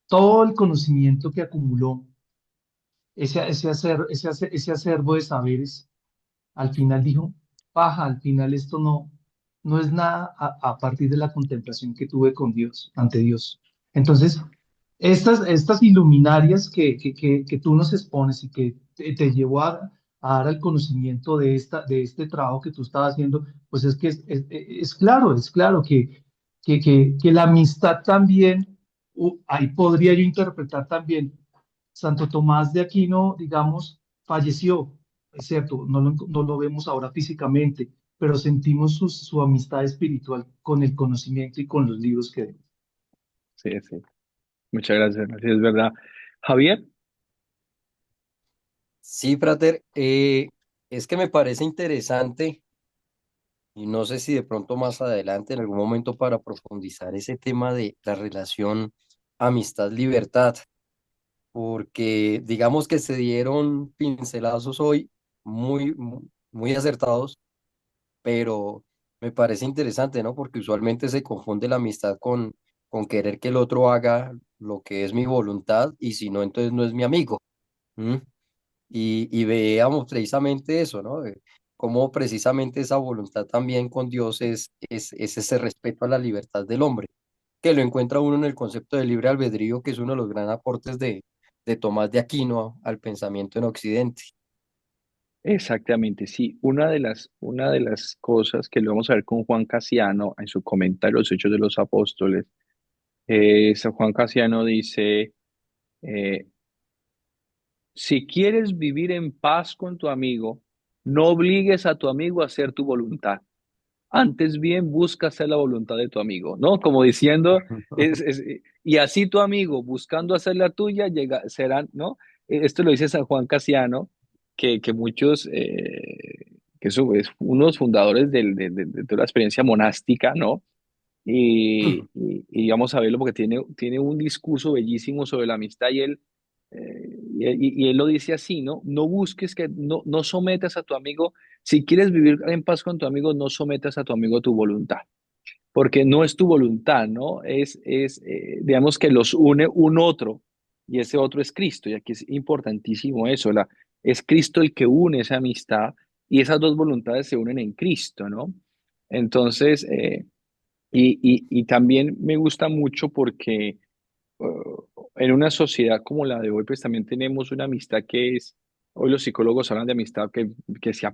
todo el conocimiento que acumuló, ese acervo de saberes, al final dijo, paja, al final esto no es nada a partir de la contemplación que tuve con Dios, ante Dios. Entonces, estas iluminarias que tú nos expones y que te llevó a dar el conocimiento de este trabajo que tú estabas haciendo, pues es que es claro que la amistad también, ahí podría yo interpretar también, Santo Tomás de Aquino, digamos, falleció, es cierto, no lo vemos ahora físicamente, pero sentimos su amistad espiritual con el conocimiento y con los libros que dejó. sí, sí. Muchas gracias, sí, es verdad. Javier, Sí, Frater, es que me parece interesante y no sé si de pronto más adelante, en algún momento, para profundizar ese tema de la relación amistad-libertad, porque digamos que se dieron pincelazos hoy muy acertados, pero me parece interesante, ¿no? Porque usualmente se confunde la amistad con querer que el otro haga lo que es mi voluntad y si no, entonces no es mi amigo. ¿M? Y veamos precisamente eso, ¿no? Cómo precisamente esa voluntad también con Dios es ese respeto a la libertad del hombre, que lo encuentra uno en el concepto de libre albedrío, que es uno de los grandes aportes de Tomás de Aquino al pensamiento en Occidente. exactamente, sí. Una de las cosas que lo vamos a ver con Juan Casiano en su comentario Los Hechos de los Apóstoles, San Juan Casiano dice, eh, si quieres vivir en paz con tu amigo, no obligues a tu amigo a hacer tu voluntad. Antes bien busca hacer la voluntad de tu amigo, ¿no? Como diciendo, y así tu amigo buscando hacer la tuya, serán, ¿no? Esto lo dice San Juan Casiano, que muchos, que es uno de los fundadores de toda la experiencia monástica, ¿no? Y vamos a verlo porque tiene un discurso bellísimo sobre la amistad y él lo dice así, ¿no? No busques no sometas a tu amigo, si quieres vivir en paz con tu amigo, no sometas a tu amigo a tu voluntad. porque no es tu voluntad, ¿no? Digamos que los une un otro y ese otro es Cristo. Y aquí es importantísimo eso, es Cristo el que une esa amistad y esas dos voluntades se unen en Cristo, ¿no? Entonces, y también me gusta mucho porque en una sociedad como la de hoy, pues también tenemos una amistad hoy los psicólogos hablan de amistad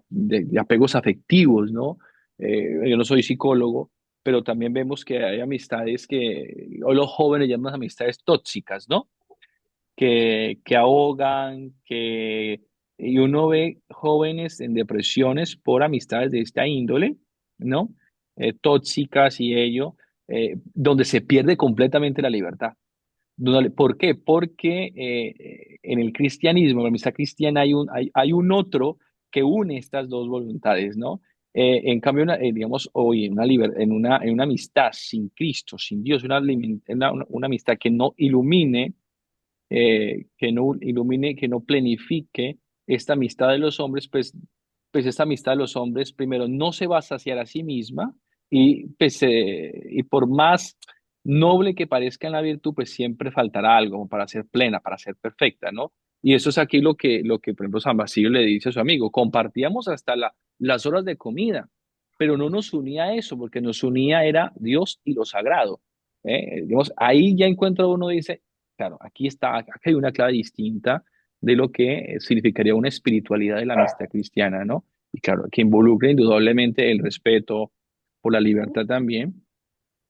de apegos afectivos, ¿no? Yo no soy psicólogo, pero también vemos que hay amistades que hoy los jóvenes llaman amistades tóxicas, ¿no? Que ahogan, y uno ve jóvenes en depresiones por amistades de esta índole, ¿no? Tóxicas y ello, donde se pierde completamente la libertad. ¿Por qué? Porque en el cristianismo, en la amistad cristiana, hay un otro que une estas dos voluntades, ¿no? En cambio, digamos, hoy en una amistad sin Cristo, sin Dios, una amistad que no ilumine, que no plenifique esta amistad de los hombres, pues esta amistad de los hombres, primero, no se va a saciar a sí misma y por más noble que parezca en la virtud, pues siempre faltará algo como para ser plena, para ser perfecta, ¿no? Y eso es aquí por ejemplo, San Basilio le dice a su amigo, compartíamos hasta las horas de comida, pero no nos unía eso, porque nos unía era Dios y lo sagrado. Digamos, ahí ya encuentra uno, dice, claro, aquí hay una clave distinta de lo que significaría una espiritualidad de la amistad cristiana, ¿no? Y claro, que involucra indudablemente el respeto por la libertad también,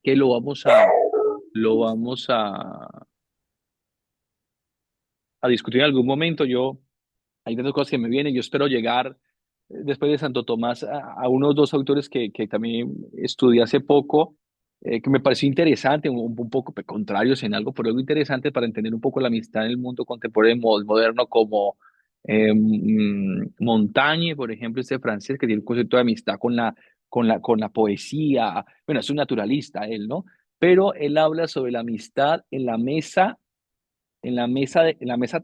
que lo vamos a discutir en algún momento. Hay tantas cosas que me vienen, yo espero llegar después de Santo Tomás a unos dos autores que también estudié hace poco, que me pareció interesante, un poco contrarios en algo, pero algo interesante para entender un poco la amistad en el mundo contemporáneo moderno, como Montaigne, por ejemplo, este francés que tiene un concepto de amistad con la poesía. Bueno, es un naturalista él, ¿no? Pero él habla sobre la amistad en la mesa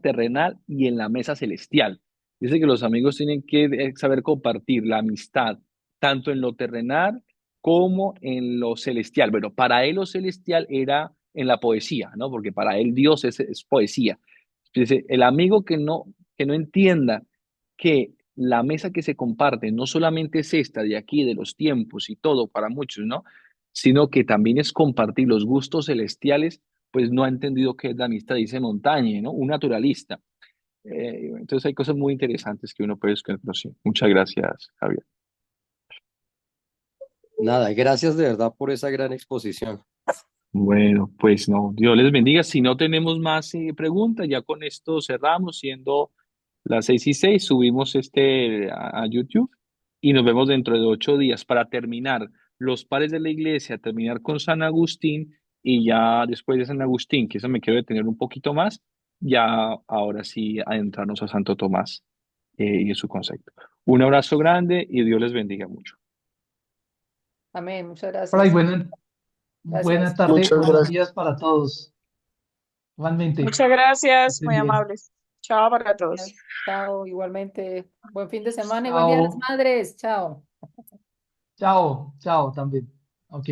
terrenal y en la mesa celestial. Dice que los amigos tienen que saber compartir la amistad tanto en lo terrenal como en lo celestial. Bueno, para él lo celestial era en la poesía, ¿no? Porque para él Dios es poesía. Dice, el amigo que no entienda que la mesa que se comparte no solamente es esta de aquí, de los tiempos y todo para muchos, ¿no? Sino que también es compartir los gustos celestiales, pues no ha entendido qué es la amistad, dice Montañe, ¿no? Un naturalista. Entonces hay cosas muy interesantes que uno puede descubrir. No sé. Muchas gracias, Javier. Nada, gracias de verdad por esa gran exposición. Bueno, pues no, Dios les bendiga. Si no tenemos más preguntas, ya con esto cerramos, siendo las 6:06, subimos a YouTube y nos vemos dentro de 8 días para terminar los pares de la iglesia, terminar con San Agustín y ya después de San Agustín, que eso me quiero detener un poquito más, ya ahora sí adentrarnos a Santo Tomás y en su concepto. Un abrazo grande y Dios les bendiga mucho. Amén, muchas Hola y gracias. buena Gracias. tarde, Muchas buenos gracias. días para todos. Igualmente, Muchas que gracias, estén muy bien. amables. Chao para todos. Chao, igualmente. Buen fin de semana y buen Día de las Chao, Madres. Chao. chao, chao también. Ok.